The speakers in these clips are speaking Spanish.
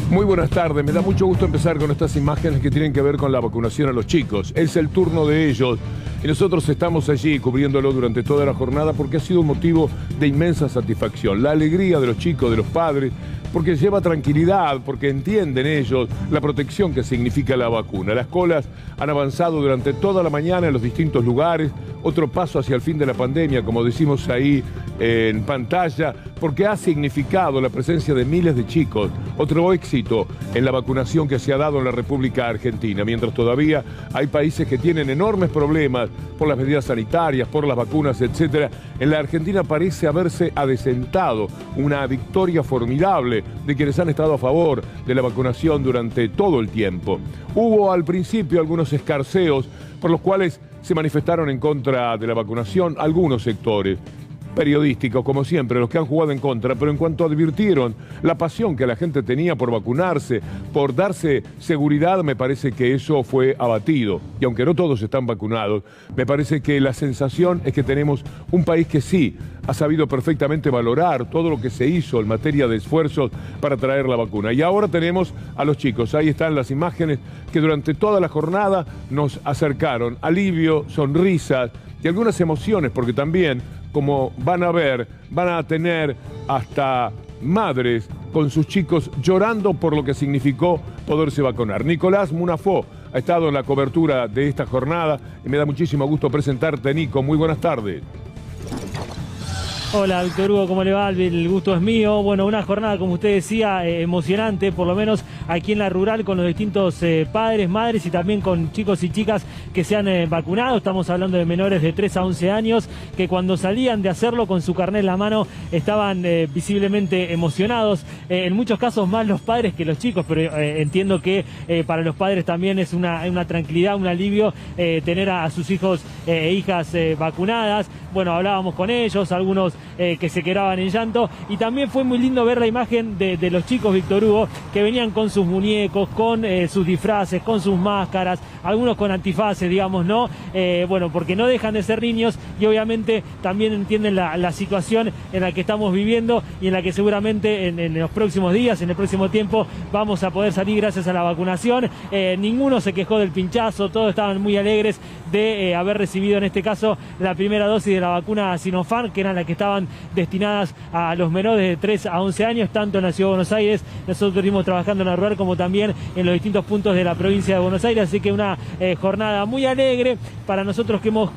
Muy buenas tardes, me da mucho gusto empezar con estas imágenes que tienen que ver con la vacunación a los chicos. Es el turno de ellos y nosotros estamos allí cubriéndolo durante toda la jornada porque ha sido un motivo de inmensa satisfacción. La alegría de los chicos, de los padres, porque lleva tranquilidad, porque entienden ellos la protección que significa la vacuna. Las colas han avanzado durante toda la mañana en los distintos lugares, otro paso hacia el fin de la pandemia, como decimos ahí en pantalla, porque ha significado la presencia de miles de chicos, otro éxito en la vacunación que se ha dado en la República Argentina, mientras todavía hay países que tienen enormes problemas por las medidas sanitarias, por las vacunas, etc. En la Argentina parece haberse adesentado una victoria formidable de quienes han estado a favor de la vacunación durante todo el tiempo. Hubo al principio algunos escarceos por los cuales se manifestaron en contra de la vacunación algunos sectores periodísticos, como siempre, los que han jugado en contra, pero en cuanto advirtieron la pasión que la gente tenía por vacunarse, por darse seguridad, me parece que eso fue abatido. Y aunque no todos están vacunados, me parece que la sensación es que tenemos un país que sí ha sabido perfectamente valorar todo lo que se hizo en materia de esfuerzos para traer la vacuna. Y ahora tenemos a los chicos, ahí están las imágenes que durante toda la jornada nos acercaron alivio, sonrisas y algunas emociones, porque también, como van a ver, van a tener hasta madres con sus chicos llorando por lo que significó poderse vacunar. Nicolás Munafó ha estado en la cobertura de esta jornada y me da muchísimo gusto presentarte, Nico. Muy buenas tardes. Hola, Víctor Hugo, ¿cómo le va? El gusto es mío. Bueno, una jornada, como usted decía, emocionante, por lo menos aquí en la rural, con los distintos padres, madres y también con chicos y chicas que se han vacunado. Estamos hablando de menores de 3 a 11 años, que cuando salían de hacerlo con su carnet en la mano estaban visiblemente emocionados. En muchos casos más los padres que los chicos, pero entiendo que para los padres también es una tranquilidad, un alivio tener a sus hijos e hijas vacunadas. Bueno, hablábamos con ellos, algunos que se quedaban en llanto, y también fue muy lindo ver la imagen de los chicos, Víctor Hugo, que venían con sus muñecos, con sus disfraces, con sus máscaras, algunos con antifaces, digamos, ¿no? Bueno, porque no dejan de ser niños y obviamente también entienden la situación en la que estamos viviendo y en la que seguramente en los próximos días, en el próximo tiempo, vamos a poder salir gracias a la vacunación. Ninguno se quejó del pinchazo, todos estaban muy alegres de haber recibido en este caso la primera dosis de la vacuna Sinopharm, que eran las que estaban destinadas a los menores de 3 a 11 años, tanto en la Ciudad de Buenos Aires, nosotros estuvimos trabajando en la rural, como también en los distintos puntos de la provincia de Buenos Aires, así que una jornada muy alegre para nosotros que hemos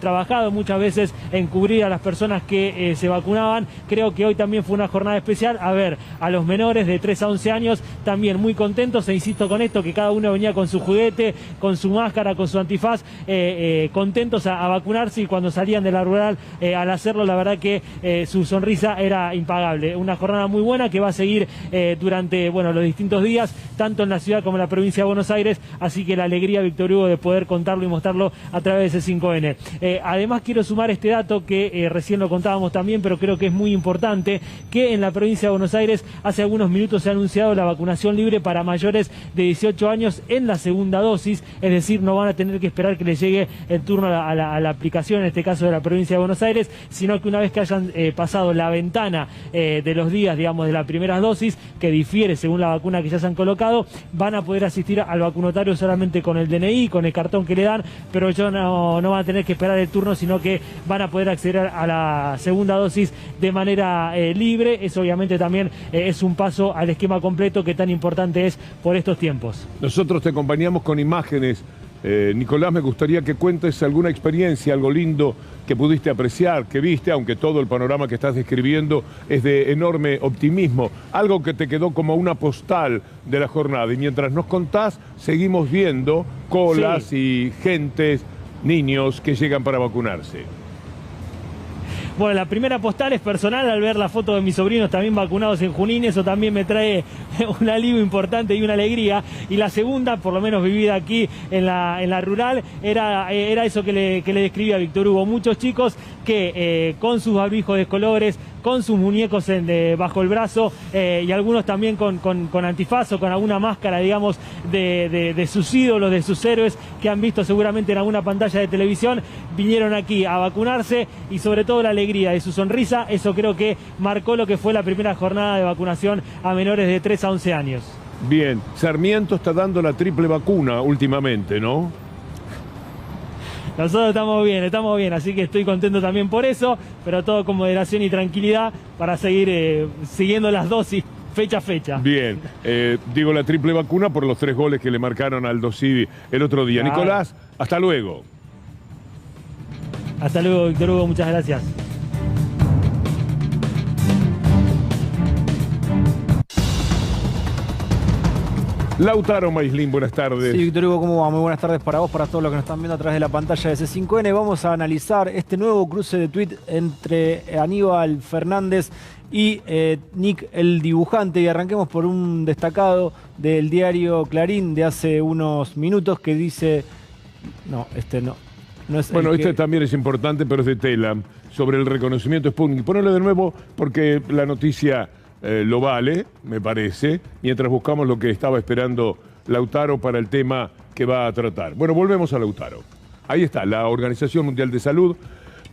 trabajado muchas veces en cubrir a las personas que se vacunaban. Creo que hoy también fue una jornada especial, a ver a los menores de 3 a 11 años también muy contentos, e insisto con esto, que cada uno venía con su juguete, con su máscara, con su antifaz, contentos a vacunarse, y cuando salían de la rural al hacerlo, la verdad que su sonrisa era impagable. Una jornada muy buena que va a seguir durante los distintos días, tanto en la ciudad como en la provincia de Buenos Aires, así que la alegría, Víctor Hugo, de poder contarlo y mostrarlo a través de C5N. Además quiero sumar este dato que recién lo contábamos también, pero creo que es muy importante, que en la provincia de Buenos Aires hace algunos minutos se ha anunciado la vacunación libre para mayores de 18 años en la segunda dosis, es decir, no van a tener que esperar que les llegue el turno a la aplicación, en este caso de la provincia de Buenos Aires, sino que una vez que hayan pasado la ventana de los días, digamos, de las primeras dosis, que difiere según la vacuna que ya se han colocado, van a poder asistir al vacunatorio solamente con el DNI, con el cartón que le dan, pero ellos no van a tener que esperar el turno, sino que van a poder acceder a la segunda dosis de manera libre. Eso obviamente también es un paso al esquema completo que tan importante es por estos tiempos. Nosotros te acompañamos con imágenes. Nicolás, me gustaría que cuentes alguna experiencia, algo lindo que pudiste apreciar, que viste, aunque todo el panorama que estás describiendo es de enorme optimismo, algo que te quedó como una postal de la jornada. Y mientras nos contás, seguimos viendo colas y gentes, niños que llegan para vacunarse. Bueno, la primera postal es personal, al ver la foto de mis sobrinos también vacunados en Junín, eso también me trae un alivio importante y una alegría. Y la segunda, por lo menos vivida aquí en la rural, era eso que le describía a Víctor Hugo. Muchos chicos que con sus barbijos de colores, con sus muñecos bajo el brazo, y algunos también con antifaz o con alguna máscara, digamos, de sus ídolos, de sus héroes que han visto seguramente en alguna pantalla de televisión, vinieron aquí a vacunarse, y sobre todo la alegría de su sonrisa, eso creo que marcó lo que fue la primera jornada de vacunación a menores de 3 a 11 años. Bien, Sarmiento está dando la triple vacuna últimamente, ¿no? Nosotros estamos bien, así que estoy contento también por eso, pero todo con moderación y tranquilidad para seguir siguiendo las dosis fecha a fecha. Bien, digo la triple vacuna por los 3 goles que le marcaron al Aldo Civi el otro día. Claro. Nicolás, hasta luego. Hasta luego, Víctor Hugo, muchas gracias. Lautaro Maislin, buenas tardes. Sí, Víctor Hugo, ¿cómo va? Muy buenas tardes para vos, para todos los que nos están viendo a través de la pantalla de C5N. Vamos a analizar este nuevo cruce de tuit entre Aníbal Fernández y Nick, el dibujante. Y arranquemos por un destacado del diario Clarín de hace unos minutos que dice... No, este no. No es bueno, este que... también es importante, pero es de Telam, sobre el reconocimiento Sputnik. Ponelo de nuevo porque la noticia... lo vale, me parece, mientras buscamos lo que estaba esperando Lautaro para el tema que va a tratar. Bueno, volvemos a Lautaro. Ahí está, la Organización Mundial de Salud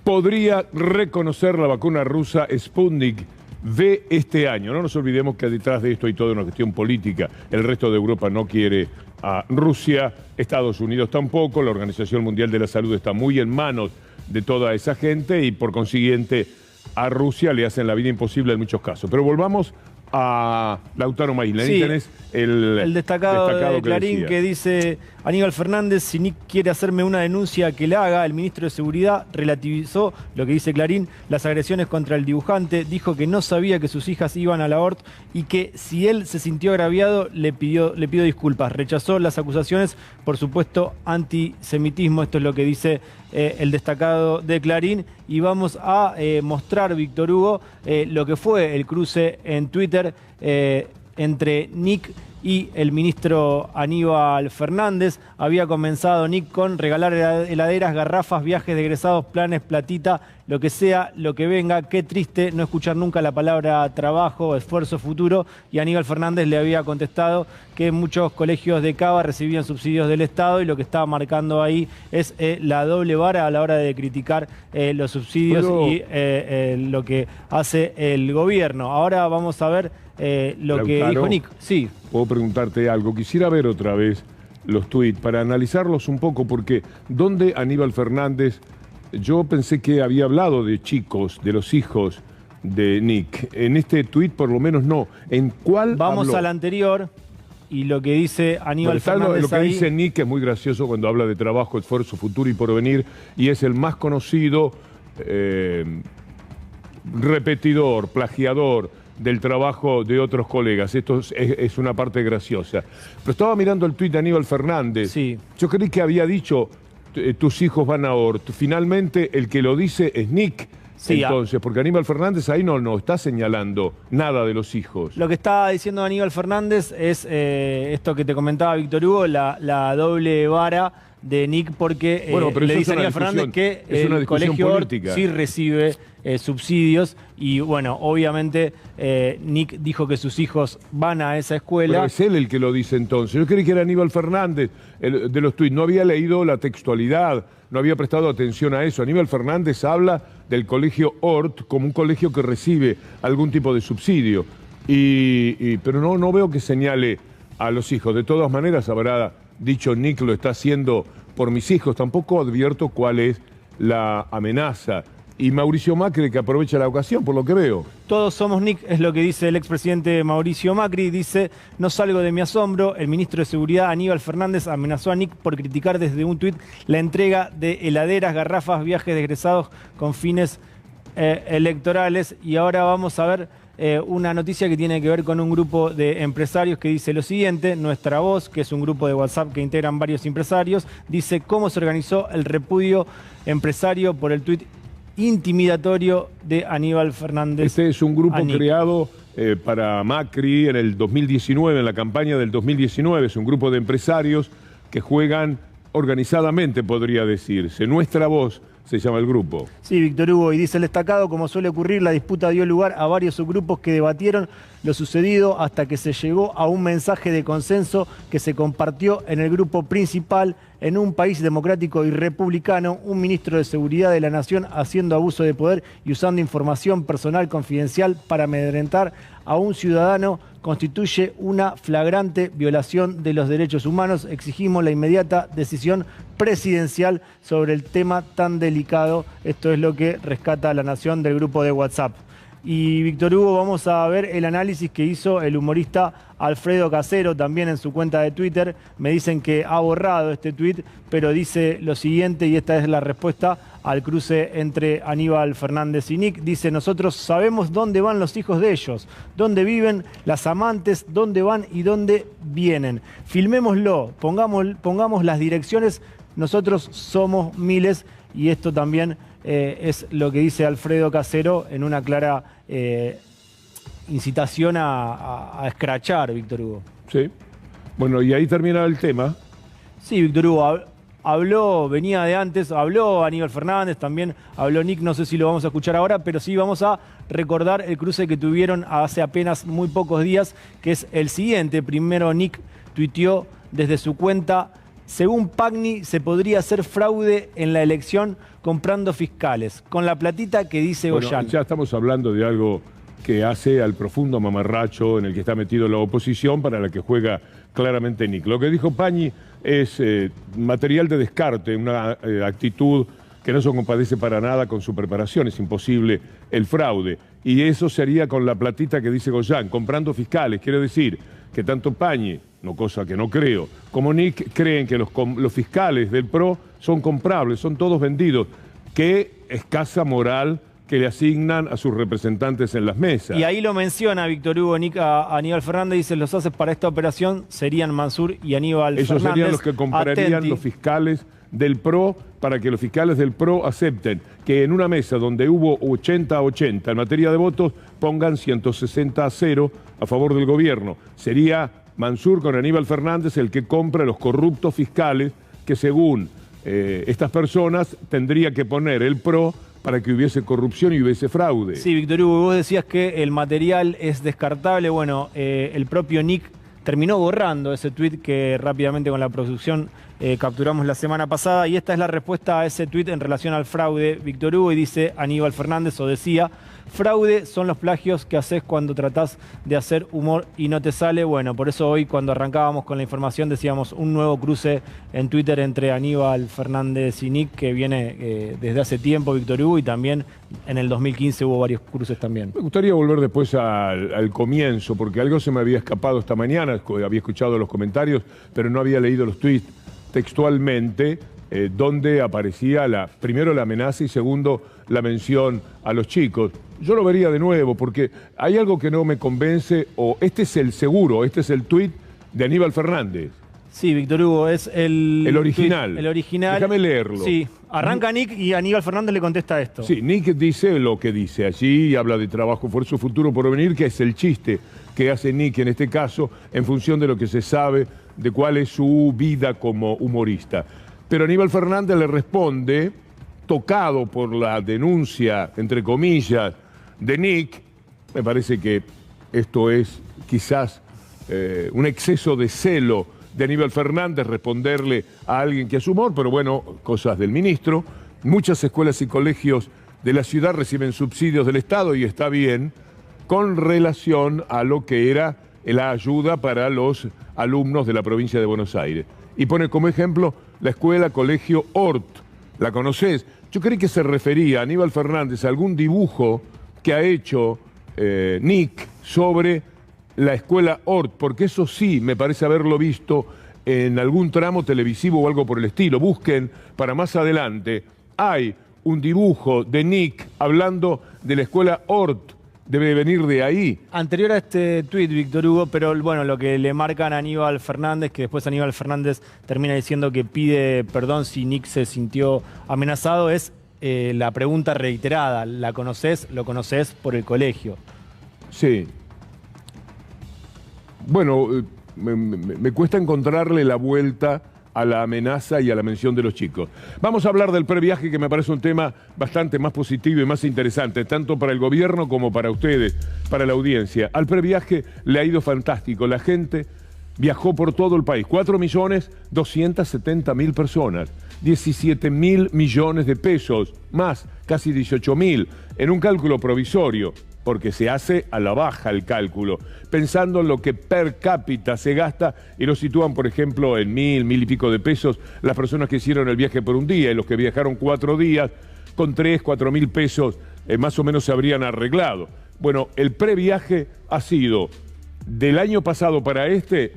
podría reconocer la vacuna rusa Sputnik V este año. No nos olvidemos que detrás de esto hay toda una cuestión política. El resto de Europa no quiere a Rusia, Estados Unidos tampoco. La Organización Mundial de la Salud está muy en manos de toda esa gente y por consiguiente a Rusia le hacen la vida imposible en muchos casos. Pero volvamos a Lautaro Maislin. Sí, tenés el destacado de Clarín que dice: Aníbal Fernández, si Nick quiere hacerme una denuncia que la haga. El ministro de Seguridad relativizó lo que dice Clarín, las agresiones contra el dibujante, dijo que no sabía que sus hijas iban a la ORT y que si él se sintió agraviado le pidió disculpas. Rechazó las acusaciones por supuesto antisemitismo. Esto es lo que dice el destacado de Clarín. Y vamos a mostrar, Víctor Hugo, lo que fue el cruce en Twitter entre Nick y el ministro Aníbal Fernández. Había comenzado Nick con regalar heladeras, garrafas, viajes de egresados, planes, platita, lo que sea, lo que venga. Qué triste no escuchar nunca la palabra trabajo, esfuerzo, futuro. Y Aníbal Fernández le había contestado que muchos colegios de Cava recibían subsidios del Estado y lo que estaba marcando ahí es la doble vara a la hora de criticar los subsidios y lo que hace el gobierno. Ahora vamos a ver lo Lautaro, que dijo Nick. Sí. Puedo preguntarte algo. Quisiera ver otra vez los tuits para analizarlos un poco, porque ¿dónde Aníbal Fernández? Yo pensé que había hablado de chicos, de los hijos de Nick. En este tuit por lo menos no. ¿En cuál Vamos habló? al anterior y lo que dice Aníbal Fernández lo que ahí... dice Nick es muy gracioso cuando habla de trabajo, esfuerzo, futuro y porvenir, y es el más conocido repetidor, plagiador del trabajo de otros colegas. Esto es una parte graciosa. Pero estaba mirando el tuit de Aníbal Fernández. Sí. Yo creí que había dicho tus hijos van a ORT. Finalmente el que lo dice es Nick. Sí, entonces, porque Aníbal Fernández ahí no está señalando nada de los hijos. Lo que está diciendo Aníbal Fernández es esto que te comentaba Víctor Hugo, la doble vara de Nick, porque bueno, pero le dice a Aníbal Fernández que el colegio ORT sí recibe subsidios y bueno, obviamente Nick dijo que sus hijos van a esa escuela. Pero es él el que lo dice entonces. Yo creí que era Aníbal Fernández de los tuits. No había leído la textualidad, no había prestado atención a eso. Aníbal Fernández habla del colegio ORT como un colegio que recibe algún tipo de subsidio. Pero no veo que señale a los hijos. De todas maneras habrá dicho Nick lo está haciendo por mis hijos. Tampoco advierto cuál es la amenaza. Y Mauricio Macri que aprovecha la ocasión, por lo que veo. Todos somos Nick, es lo que dice el expresidente Mauricio Macri. Dice: no salgo de mi asombro. El ministro de Seguridad Aníbal Fernández amenazó a Nick por criticar desde un tuit la entrega de heladeras, garrafas, viajes de egresados con fines electorales. Y ahora vamos a ver una noticia que tiene que ver con un grupo de empresarios que dice lo siguiente. Nuestra Voz, que es un grupo de WhatsApp que integran varios empresarios, dice cómo se organizó el repudio empresario por el tuit intimidatorio de Aníbal Fernández. Este es un grupo creado para Macri en el 2019, en la campaña del 2019. Es un grupo de empresarios que juegan organizadamente, podría decirse. Nuestra Voz se llama el grupo. Sí, Víctor Hugo, y dice el destacado: como suele ocurrir, la disputa dio lugar a varios subgrupos que debatieron lo sucedido hasta que se llegó a un mensaje de consenso que se compartió en el grupo principal. en un país democrático y republicano, un ministro de Seguridad de la Nación haciendo abuso de poder y usando información personal confidencial para amedrentar a un ciudadano constituye una flagrante violación de los derechos humanos. Exigimos la inmediata decisión presidencial sobre el tema tan delicado. Esto es lo que rescata La Nación del grupo de WhatsApp. Y Víctor Hugo, vamos a ver el análisis que hizo el humorista Alfredo Casero también en su cuenta de Twitter. Me dicen que ha borrado este tuit, pero dice lo siguiente, y esta es la respuesta al cruce entre Aníbal Fernández y Nick. Dice: nosotros sabemos dónde van los hijos de ellos, dónde viven las amantes, dónde van y dónde vienen. Filmémoslo, pongamos las direcciones, nosotros somos miles. Y esto también es lo que dice Alfredo Casero en una clara incitación a escrachar, Víctor Hugo. Sí. Bueno, y ahí termina el tema. Sí, Víctor Hugo, habló, venía de antes, habló Aníbal Fernández, también habló Nick, no sé si lo vamos a escuchar ahora, pero sí vamos a recordar el cruce que tuvieron hace apenas muy pocos días, que es el siguiente. Primero Nick tuiteó desde su cuenta: según Pagni, se podría hacer fraude en la elección comprando fiscales, con la platita que dice Goyan. Ya estamos hablando de algo que hace al profundo mamarracho en el que está metido la oposición, para la que juega claramente Nick. Lo que dijo Pagni es material de descarte, una actitud que no se compadece para nada con su preparación. Es imposible el fraude. Y eso sería con la platita que dice Goyan, comprando fiscales. Quiere decir que tanto Pagni, no, cosa que no creo, como Nick creen que los fiscales del PRO son comprables, son todos vendidos. Qué escasa moral que le asignan a sus representantes en las mesas. Y ahí lo menciona Víctor Hugo Nick a Aníbal Fernández, dice: los haces para esta operación serían Mansur y Aníbal Fernández. Esos serían los que comprarían los fiscales del PRO, para que los fiscales del PRO acepten que en una mesa donde hubo 80-80 en materia de votos, pongan 160-0 a favor del gobierno. Sería Mansur con Aníbal Fernández el que compra los corruptos fiscales que, según estas personas, tendría que poner el PRO para que hubiese corrupción y hubiese fraude. Sí, Víctor Hugo, vos decías que el material es descartable. Bueno, el propio Nick terminó borrando ese tuit que rápidamente con la producción capturamos la semana pasada, y esta es la respuesta a ese tuit en relación al fraude, Víctor Hugo, y dice Aníbal Fernández, o decía: fraude son los plagios que haces cuando tratás de hacer humor y no te sale. Bueno, por eso hoy, cuando arrancábamos con la información, decíamos un nuevo cruce en Twitter entre Aníbal Fernández y Nick, que viene desde hace tiempo, Víctor Hugo, y también en el 2015 hubo varios cruces también. Me gustaría volver después al comienzo, porque algo se me había escapado esta mañana. Había escuchado los comentarios, pero no había leído los tweets textualmente, donde aparecía primero la amenaza y segundo la mención a los chicos. Yo lo vería de nuevo, porque hay algo que no me convence, o este es el seguro, este es el tuit de Aníbal Fernández. Sí, Víctor Hugo, es el original. Tweet, el original. Déjame leerlo. Sí, arranca Nick y Aníbal Fernández le contesta esto. Sí, Nick dice lo que dice allí y habla de trabajo, esfuerzo, futuro por venir, que es el chiste que hace Nick en este caso, en función de lo que se sabe de cuál es su vida como humorista. Pero Aníbal Fernández le responde, tocado por la denuncia, entre comillas, de Nick. Me parece que esto es quizás un exceso de celo de Aníbal Fernández, responderle a alguien que hace humor, pero bueno, cosas del ministro. Muchas escuelas y colegios de la ciudad reciben subsidios del Estado, y está bien, con relación a lo que era la ayuda para los alumnos de la provincia de Buenos Aires. Y pone como ejemplo la escuela Colegio Hort. ¿La conocés? Yo creí que se refería, Aníbal Fernández, a algún dibujo que ha hecho Nick sobre la escuela Hort, porque eso sí me parece haberlo visto en algún tramo televisivo o algo por el estilo. Busquen para más adelante. Hay un dibujo de Nick hablando de la escuela Hort. Debe venir de ahí. Anterior a este tuit, Víctor Hugo, pero bueno, lo que le marcan a Aníbal Fernández, que después Aníbal Fernández termina diciendo que pide perdón si Nick se sintió amenazado, es la pregunta reiterada. ¿La conocés? ¿Lo conocés por el colegio? Sí. Bueno, me cuesta encontrarle la vuelta a la amenaza y a la mención de los chicos. Vamos a hablar del previaje, que me parece un tema bastante más positivo y más interesante, tanto para el gobierno como para ustedes, para la audiencia. Al previaje le ha ido fantástico. La gente viajó por todo el país, 4.270.000 personas, 17.000 millones de pesos, más casi 18.000, en un cálculo provisorio, porque se hace a la baja el cálculo, pensando en lo que per cápita se gasta, y lo sitúan, por ejemplo, en 1.000 y pico de pesos las personas que hicieron el viaje por un día, y los que viajaron 4 días, con 4.000 pesos más o menos se habrían arreglado. Bueno, el previaje ha sido, del año pasado para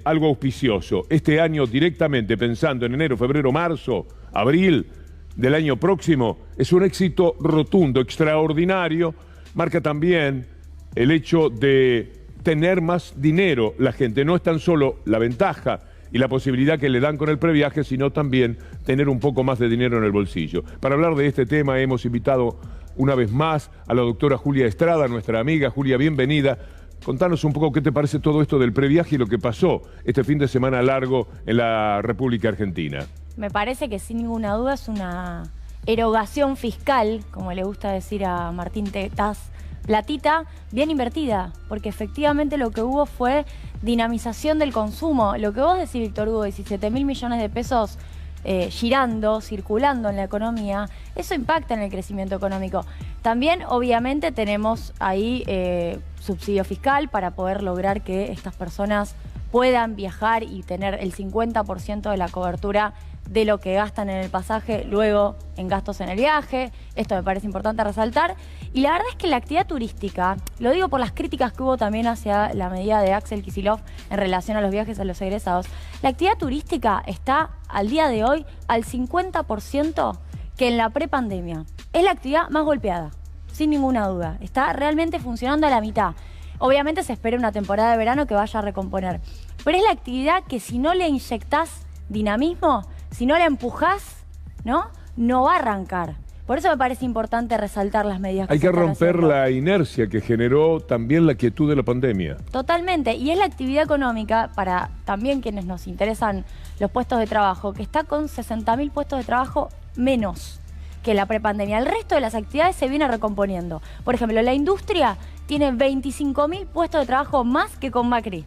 algo auspicioso. Este año directamente, pensando en enero, febrero, marzo, abril del año próximo, es un éxito rotundo, extraordinario. Marca también el hecho de tener más dinero la gente. No es tan solo la ventaja y la posibilidad que le dan con el previaje, sino también tener un poco más de dinero en el bolsillo. Para hablar de este tema hemos invitado una vez más a la doctora Julia Estrada, nuestra amiga. Julia, bienvenida. Contanos un poco qué te parece todo esto del previaje y lo que pasó este fin de semana largo en la República Argentina. Me parece que sin ninguna duda es una erogación fiscal, como le gusta decir a Martín Tetaz, platita bien invertida, porque efectivamente lo que hubo fue dinamización del consumo. Lo que vos decís, Víctor Hugo, 17.000 millones de pesos girando, circulando en la economía, eso impacta en el crecimiento económico. También, obviamente, tenemos ahí subsidio fiscal para poder lograr que estas personas puedan viajar y tener el 50% de la cobertura de lo que gastan en el pasaje, luego en gastos en el viaje. Esto me parece importante resaltar. Y la verdad es que la actividad turística, lo digo por las críticas que hubo también hacia la medida de Axel Kicillof en relación a los viajes a los egresados, la actividad turística está al día de hoy al 50% que en la prepandemia. Es la actividad más golpeada, sin ninguna duda. Está realmente funcionando a la mitad. Obviamente se espera una temporada de verano que vaya a recomponer. Pero es la actividad que si no le inyectás dinamismo, si no la empujás, no va a arrancar. Por eso me parece importante resaltar las medidas que hay que romper la inercia que generó también la quietud de la pandemia. Totalmente. Y es la actividad económica, para también quienes nos interesan los puestos de trabajo, que está con 60.000 puestos de trabajo menos que la prepandemia. El resto de las actividades se viene recomponiendo. Por ejemplo, la industria tiene 25.000 puestos de trabajo más que con Macri.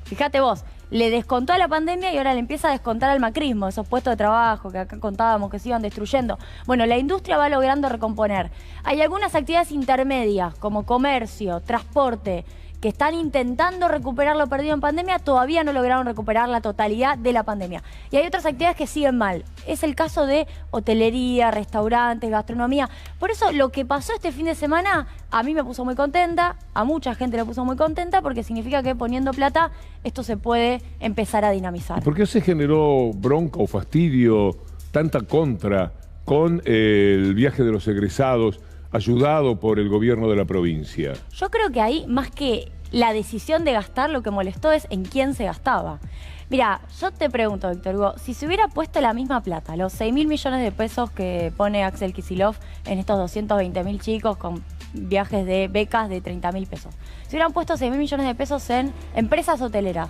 Fíjate vos, le descontó a la pandemia y ahora le empieza a descontar al macrismo, esos puestos de trabajo que acá contábamos que se iban destruyendo. Bueno, la industria va logrando recomponer. Hay algunas actividades intermedias, como comercio, transporte, que están intentando recuperar lo perdido en pandemia, todavía no lograron recuperar la totalidad de la pandemia. Y hay otras actividades que siguen mal. Es el caso de hotelería, restaurantes, gastronomía. Por eso lo que pasó este fin de semana a mí me puso muy contenta, a mucha gente le puso muy contenta, porque significa que poniendo plata esto se puede empezar a dinamizar. ¿Por qué se generó bronca o fastidio, tanta contra con el viaje de los egresados ayudado por el gobierno de la provincia? Yo creo que ahí, más que la decisión de gastar, lo que molestó es en quién se gastaba. Mira, yo te pregunto, Víctor Hugo, si se hubiera puesto la misma plata, los 6.000 millones de pesos que pone Axel Kicillof en estos 220.000 chicos con viajes de becas de 30.000 pesos, si hubieran puesto 6.000 millones de pesos en empresas hoteleras,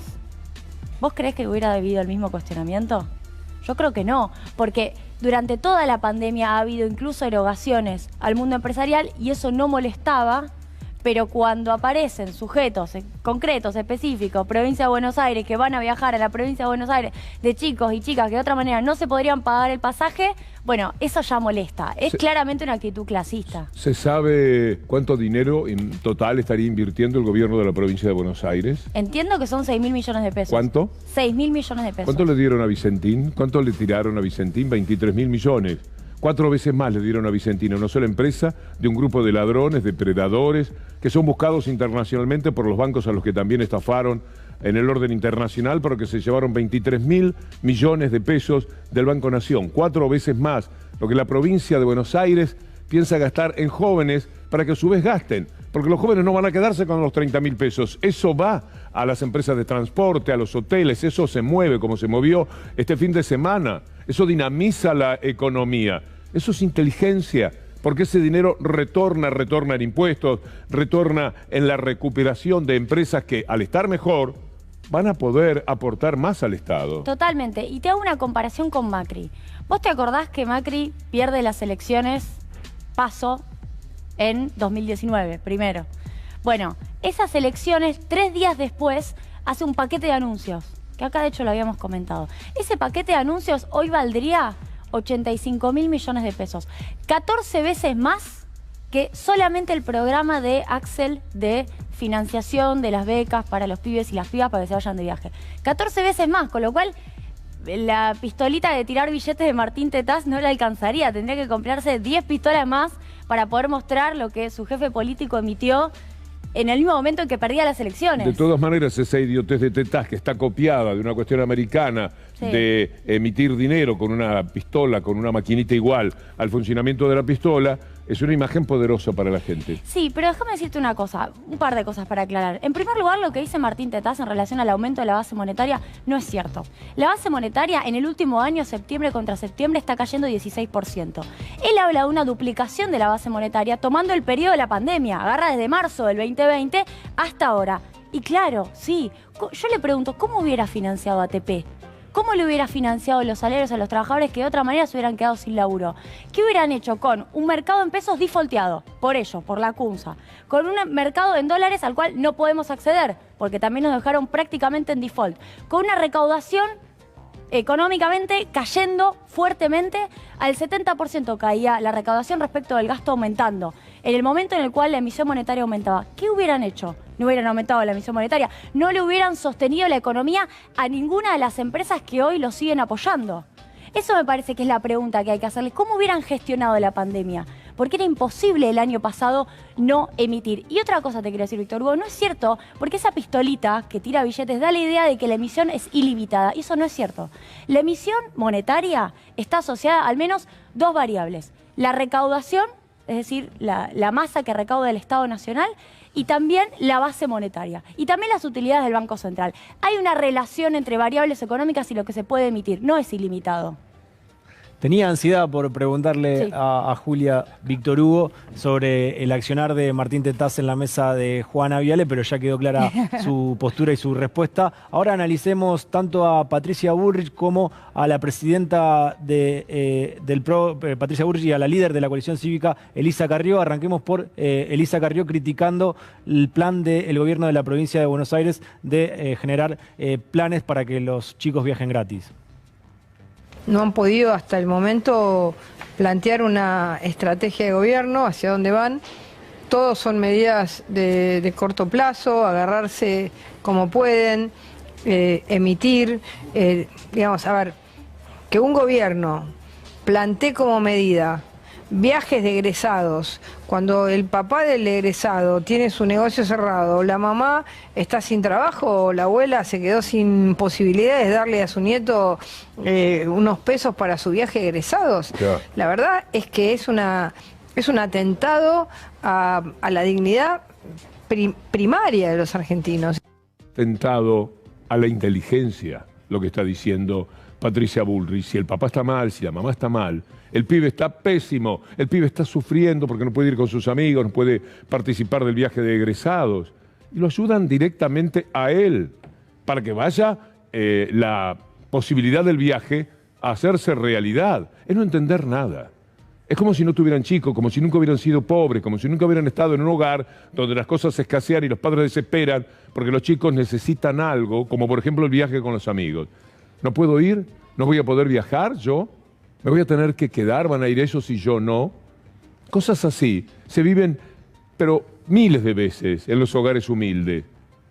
¿vos creés que hubiera habido el mismo cuestionamiento? Yo creo que no, porque durante toda la pandemia ha habido incluso erogaciones al mundo empresarial y eso no molestaba, pero cuando aparecen sujetos concretos, específicos, provincia de Buenos Aires, que van a viajar a la provincia de Buenos Aires, de chicos y chicas que de otra manera no se podrían pagar el pasaje, bueno, eso ya molesta. Es claramente una actitud clasista. ¿Se sabe cuánto dinero en total estaría invirtiendo el gobierno de la provincia de Buenos Aires? Entiendo que son 6.000 millones de pesos. ¿Cuánto? 6.000 millones de pesos. ¿Cuánto le dieron a Vicentín? ¿Cuánto le tiraron a Vicentín? 23.000 millones. 4 veces más le dieron a Vicentín, una sola empresa de un grupo de ladrones, depredadores, que son buscados internacionalmente por los bancos a los que también estafaron en el orden internacional, pero que se llevaron 23.000 millones de pesos del Banco Nación. 4 veces más lo que la provincia de Buenos Aires piensa gastar en jóvenes para que a su vez gasten. Porque los jóvenes no van a quedarse con los 30.000 pesos. Eso va a las empresas de transporte, a los hoteles, eso se mueve como se movió este fin de semana. Eso dinamiza la economía. Eso es inteligencia, porque ese dinero retorna en impuestos, retorna en la recuperación de empresas que, al estar mejor, van a poder aportar más al Estado. Totalmente. Y te hago una comparación con Macri. ¿Vos te acordás que Macri pierde las elecciones PASO en 2019, primero? Bueno, esas elecciones, 3 días después, hace un paquete de anuncios. que acá de hecho lo habíamos comentado. Ese paquete de anuncios hoy valdría 85.000 millones de pesos. 14 veces más que solamente el programa de Axel de financiación de las becas para los pibes y las pibas para que se vayan de viaje. 14 veces más, con lo cual la pistolita de tirar billetes de Martín Tetaz no le alcanzaría. Tendría que comprarse 10 pistolas más para poder mostrar lo que su jefe político emitió en el mismo momento en que perdía las elecciones. De todas maneras, esa idiotez de Tetaz, que está copiada de una cuestión americana, de emitir dinero con una pistola, con una maquinita igual al funcionamiento de la pistola, es una imagen poderosa para la gente. Sí, pero déjame decirte una cosa, un par de cosas para aclarar. En primer lugar, lo que dice Martín Tetaz en relación al aumento de la base monetaria no es cierto. La base monetaria en el último año, septiembre contra septiembre, está cayendo 16%. Él habla de una duplicación de la base monetaria tomando el periodo de la pandemia, agarra desde marzo del 2020 hasta ahora. Y claro, sí, yo le pregunto, ¿cómo hubiera financiado ATP? ¿Cómo le hubiera financiado los salarios a los trabajadores que de otra manera se hubieran quedado sin laburo? ¿Qué hubieran hecho con un mercado en pesos defaulteado? Por ello, por la CUNSA. Con un mercado en dólares al cual no podemos acceder, porque también nos dejaron prácticamente en default. Con una recaudación económicamente cayendo fuertemente, al 70% caía la recaudación respecto del gasto aumentando. En el momento en el cual la emisión monetaria aumentaba, ¿qué hubieran hecho? No hubieran aumentado la emisión monetaria, no le hubieran sostenido la economía a ninguna de las empresas que hoy lo siguen apoyando. Eso me parece que es la pregunta que hay que hacerles. ¿Cómo hubieran gestionado la pandemia? Porque era imposible el año pasado no emitir. Y otra cosa te quiero decir, Víctor Hugo, no es cierto, porque esa pistolita que tira billetes da la idea de que la emisión es ilimitada. Y eso no es cierto. La emisión monetaria está asociada a al menos dos variables. La recaudación, es decir, la masa que recauda el Estado Nacional, y también la base monetaria. Y también las utilidades del Banco Central. Hay una relación entre variables económicas y lo que se puede emitir. No es ilimitado. Tenía ansiedad por preguntarle a Julia Víctor Hugo sobre el accionar de Martín Tetaz en la mesa de Juana Viale, pero ya quedó clara su postura y su respuesta. Ahora analicemos tanto a Patricia Bullrich como a la presidenta del PRO, Patricia Bullrich, y a la líder de la coalición cívica, Elisa Carrió. Arranquemos por Elisa Carrió criticando el plan del gobierno de la provincia de Buenos Aires de generar planes para que los chicos viajen gratis. No han podido hasta el momento plantear una estrategia de gobierno, hacia dónde van. Todos son medidas de corto plazo, agarrarse como pueden, emitir. Digamos, a ver, que un gobierno plantee como medida viajes de egresados, cuando el papá del egresado tiene su negocio cerrado, la mamá está sin trabajo, o la abuela se quedó sin posibilidades de darle a su nieto unos pesos para su viaje de egresados. Yeah. La verdad es que es un atentado a la dignidad primaria de los argentinos. Atentado a la inteligencia, lo que está diciendo Patricia Bullrich. Si el papá está mal, si la mamá está mal, el pibe está pésimo, el pibe está sufriendo porque no puede ir con sus amigos, no puede participar del viaje de egresados. Y lo ayudan directamente a él para que vaya la posibilidad del viaje a hacerse realidad. Es no entender nada. Es como si no tuvieran chicos, como si nunca hubieran sido pobres, como si nunca hubieran estado en un hogar donde las cosas escasean y los padres desesperan porque los chicos necesitan algo, como por ejemplo el viaje con los amigos. ¿No puedo ir? ¿No voy a poder viajar yo? ¿Me voy a tener que quedar? ¿Van a ir ellos y yo no? Cosas así se viven, pero miles de veces en los hogares humildes.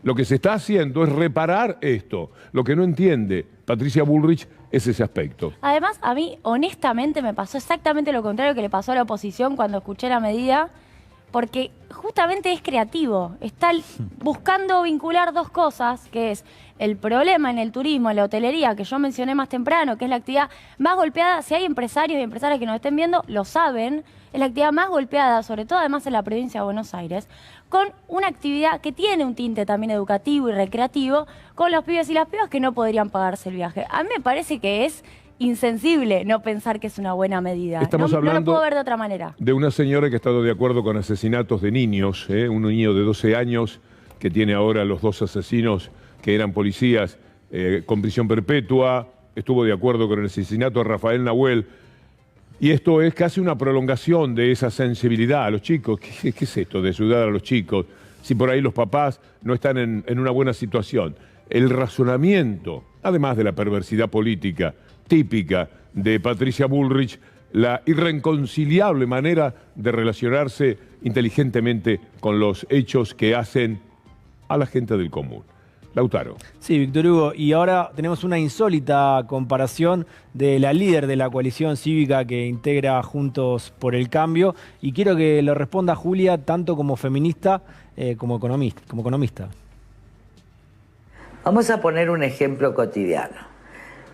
Lo que se está haciendo es reparar esto. Lo que no entiende Patricia Bullrich es ese aspecto. Además, a mí, honestamente, me pasó exactamente lo contrario que le pasó a la oposición cuando escuché la medida, porque justamente es creativo. Está buscando vincular dos cosas, que es el problema en el turismo, en la hotelería, que yo mencioné más temprano, que es la actividad más golpeada. Si hay empresarios y empresarias que nos estén viendo, lo saben, es la actividad más golpeada, sobre todo además en la provincia de Buenos Aires, con una actividad que tiene un tinte también educativo y recreativo, con los pibes y las pibas que no podrían pagarse el viaje. A mí me parece que es insensible no pensar que es una buena medida. Estamos hablando no lo puedo ver de otra manera. De una señora que ha estado de acuerdo con asesinatos de niños, un niño de 12 años que tiene ahora los dos asesinos que eran policías con prisión perpetua, estuvo de acuerdo con el asesinato de Rafael Nahuel, y esto es casi una prolongación de esa sensibilidad a los chicos. ¿Qué es esto de ayudar a los chicos si por ahí los papás no están en una buena situación? el razonamiento, además de la perversidad política típica de Patricia Bullrich, la irreconciliable manera de relacionarse inteligentemente con los hechos que hacen a la gente del común. Lautaro. Sí, Víctor Hugo, y ahora tenemos una insólita comparación de la líder de la coalición cívica que integra Juntos por el Cambio, y quiero que lo responda Julia tanto como feminista como economista. Vamos a poner un ejemplo cotidiano.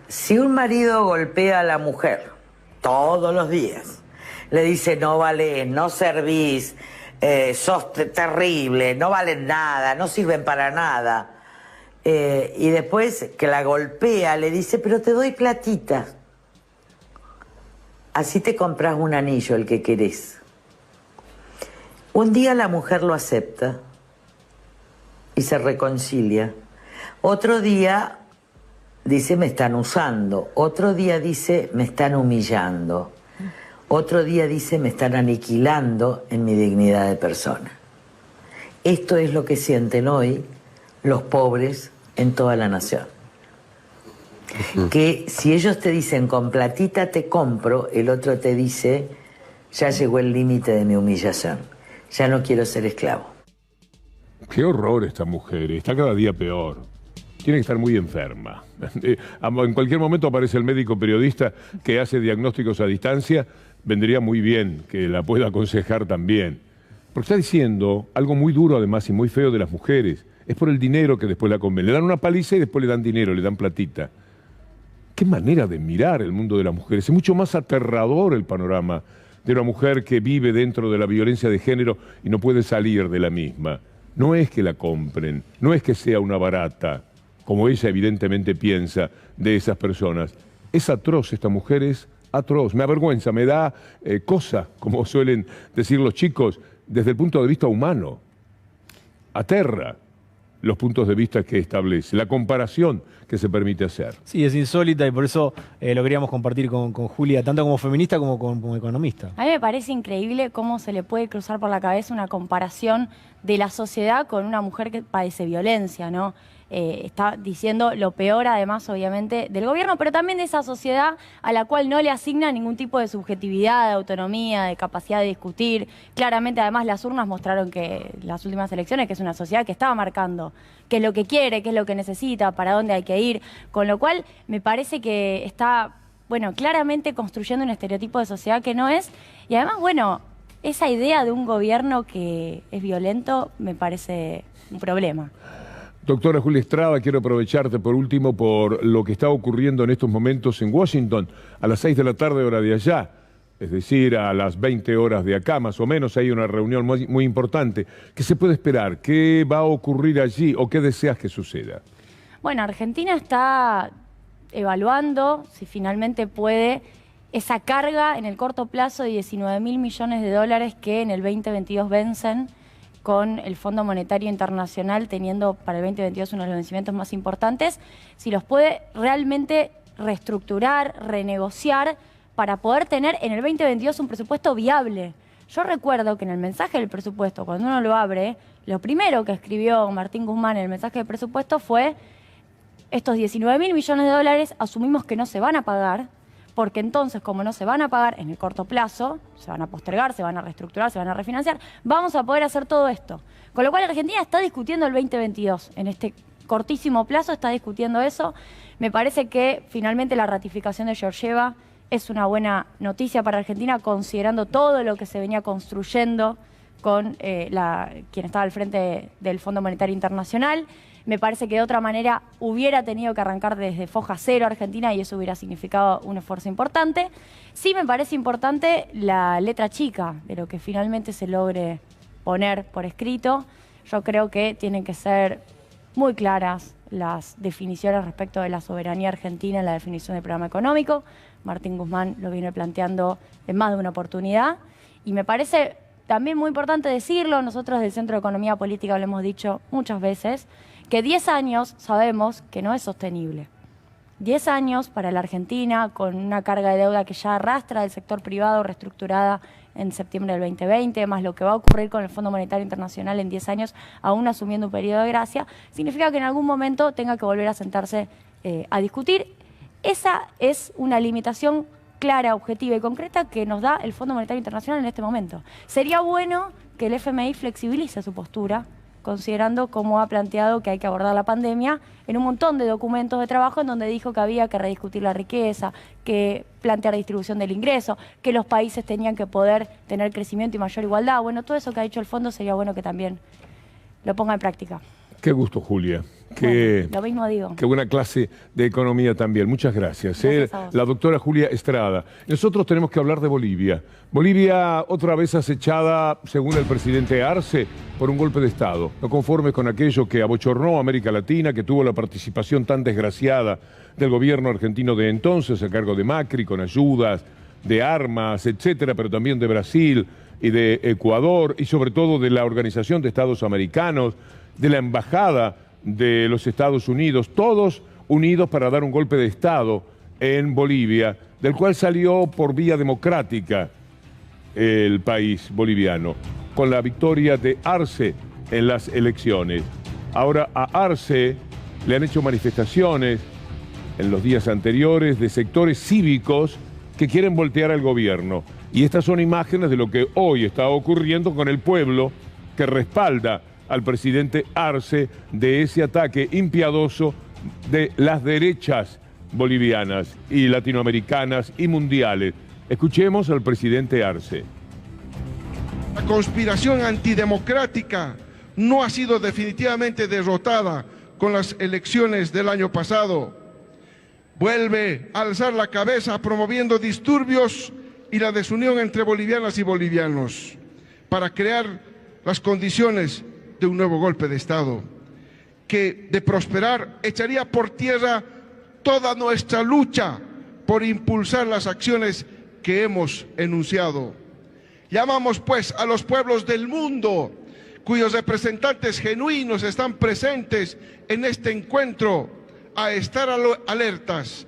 Si un marido golpea a la mujer todos los días, le dice no valés, no servís, sos terrible, no valen nada, no sirven para nada, y después que la golpea le dice pero te doy platita, así te compras un anillo, el que querés. Un día la mujer lo acepta y se reconcilia. Otro día dice me están usando. Otro día dice me están humillando. Otro día dice me están aniquilando en mi dignidad de persona. Esto es lo que sienten hoy los pobres en toda la nación. Que si ellos te dicen con platita te compro, el otro te dice ya llegó el límite de mi humillación. Ya no quiero ser esclavo. Qué horror esta mujer, está cada día peor. Tiene que estar muy enferma. En cualquier momento aparece el médico periodista que hace diagnósticos a distancia, vendría muy bien que la pueda aconsejar también. Porque está diciendo algo muy duro además y muy feo de las mujeres. Es por el dinero que después la conven. Le dan una paliza y después le dan dinero, le dan platita. Qué manera de mirar el mundo de las mujeres. Es mucho más aterrador el panorama de una mujer que vive dentro de la violencia de género y no puede salir de la misma. No es que la compren, no es que sea una barata, como ella evidentemente piensa de esas personas. Es atroz, esta mujer es atroz. Me avergüenza, me da cosa, como suelen decir los chicos, desde el punto de vista humano. Aterra los puntos de vista que establece, la comparación que se permite hacer. Sí, es insólita y por eso lo queríamos compartir con Julia, tanto como feminista como economista. A mí me parece increíble cómo se le puede cruzar por la cabeza una comparación de la sociedad con una mujer que padece violencia, ¿no? Está diciendo lo peor, además, obviamente, del gobierno, pero también de esa sociedad a la cual no le asigna ningún tipo de subjetividad, de autonomía, de capacidad de discutir. Claramente, además, las urnas mostraron que las últimas elecciones, que es una sociedad que estaba marcando qué es lo que quiere, qué es lo que necesita, para dónde hay que ir, con lo cual me parece que está, bueno, claramente construyendo un estereotipo de sociedad que no es, y además, bueno, esa idea de un gobierno que es violento me parece un problema. Doctora Julia Estrada, quiero aprovecharte por último por lo que está ocurriendo en estos momentos en Washington, a las 6 de la tarde hora de allá, es decir, a las 20 horas de acá, más o menos, hay una reunión muy importante. ¿Qué se puede esperar? ¿Qué va a ocurrir allí o qué deseas que suceda? Bueno, Argentina está evaluando si finalmente puede esa carga en el corto plazo de 19.000 millones de dólares que en el 2022 vencen, con el Fondo Monetario Internacional teniendo para el 2022 uno de los vencimientos más importantes, si los puede realmente reestructurar, renegociar, para poder tener en el 2022 un presupuesto viable. Yo recuerdo que en el mensaje del presupuesto, cuando uno lo abre, lo primero que escribió Martín Guzmán en el mensaje del presupuesto fue: estos 19.000 millones de dólares asumimos que no se van a pagar, porque entonces, como no se van a pagar en el corto plazo, se van a postergar, se van a reestructurar, se van a refinanciar, vamos a poder hacer todo esto. Con lo cual Argentina está discutiendo el 2022. En este cortísimo plazo está discutiendo eso. Me parece que finalmente la ratificación de Georgieva es una buena noticia para Argentina, considerando todo lo que se venía construyendo con quien estaba al frente del Fondo Monetario Internacional. Me parece que de otra manera hubiera tenido que arrancar desde foja cero Argentina y eso hubiera significado un esfuerzo importante. Sí me parece importante la letra chica de lo que finalmente se logre poner por escrito. Yo creo que tienen que ser muy claras las definiciones respecto de la soberanía argentina en la definición del programa económico. Martín Guzmán lo viene planteando en más de una oportunidad y me parece también muy importante decirlo. Nosotros del Centro de Economía Política lo hemos dicho muchas veces, que 10 años sabemos que no es sostenible. 10 años para la Argentina, con una carga de deuda que ya arrastra del sector privado reestructurada en septiembre del 2020, más lo que va a ocurrir con el Fondo Monetario Internacional en 10 años, aún asumiendo un periodo de gracia, significa que en algún momento tenga que volver a sentarse a discutir. Esa es una limitación clara, objetiva y concreta que nos da el Fondo Monetario Internacional en este momento. Sería bueno que el FMI flexibilice su postura, considerando cómo ha planteado que hay que abordar la pandemia en un montón de documentos de trabajo en donde dijo que había que rediscutir la riqueza, que plantear distribución del ingreso, que los países tenían que poder tener crecimiento y mayor igualdad. Bueno, todo eso que ha dicho el fondo sería bueno que también lo ponga en práctica. Qué gusto, Julia. Bueno, lo mismo digo. Qué buena clase de economía también. Muchas gracias. Gracias a vos. La doctora Julia Estrada. Nosotros tenemos que hablar de Bolivia. Bolivia otra vez acechada, según el presidente Arce, por un golpe de Estado. No conformes con aquello que abochornó a América Latina, que tuvo la participación tan desgraciada del gobierno argentino de entonces, a cargo de Macri, con ayudas de armas, etcétera, pero también de Brasil y de Ecuador, y sobre todo de la Organización de Estados Americanos, de la Embajada de los Estados Unidos, todos unidos para dar un golpe de Estado en Bolivia, del cual salió por vía democrática el país boliviano, con la victoria de Arce en las elecciones. Ahora a Arce le han hecho manifestaciones en los días anteriores de sectores cívicos que quieren voltear al gobierno. Y estas son imágenes de lo que hoy está ocurriendo con el pueblo que respalda al presidente Arce de ese ataque impiadoso de las derechas bolivianas y latinoamericanas y mundiales. Escuchemos al presidente Arce. La conspiración antidemocrática no ha sido definitivamente derrotada con las elecciones del año pasado. Vuelve a alzar la cabeza promoviendo disturbios y la desunión entre bolivianas y bolivianos para crear las condiciones de un nuevo golpe de Estado que, de prosperar, echaría por tierra toda nuestra lucha por impulsar las acciones que hemos enunciado. Llamamos pues a los pueblos del mundo cuyos representantes genuinos están presentes en este encuentro a estar alertas,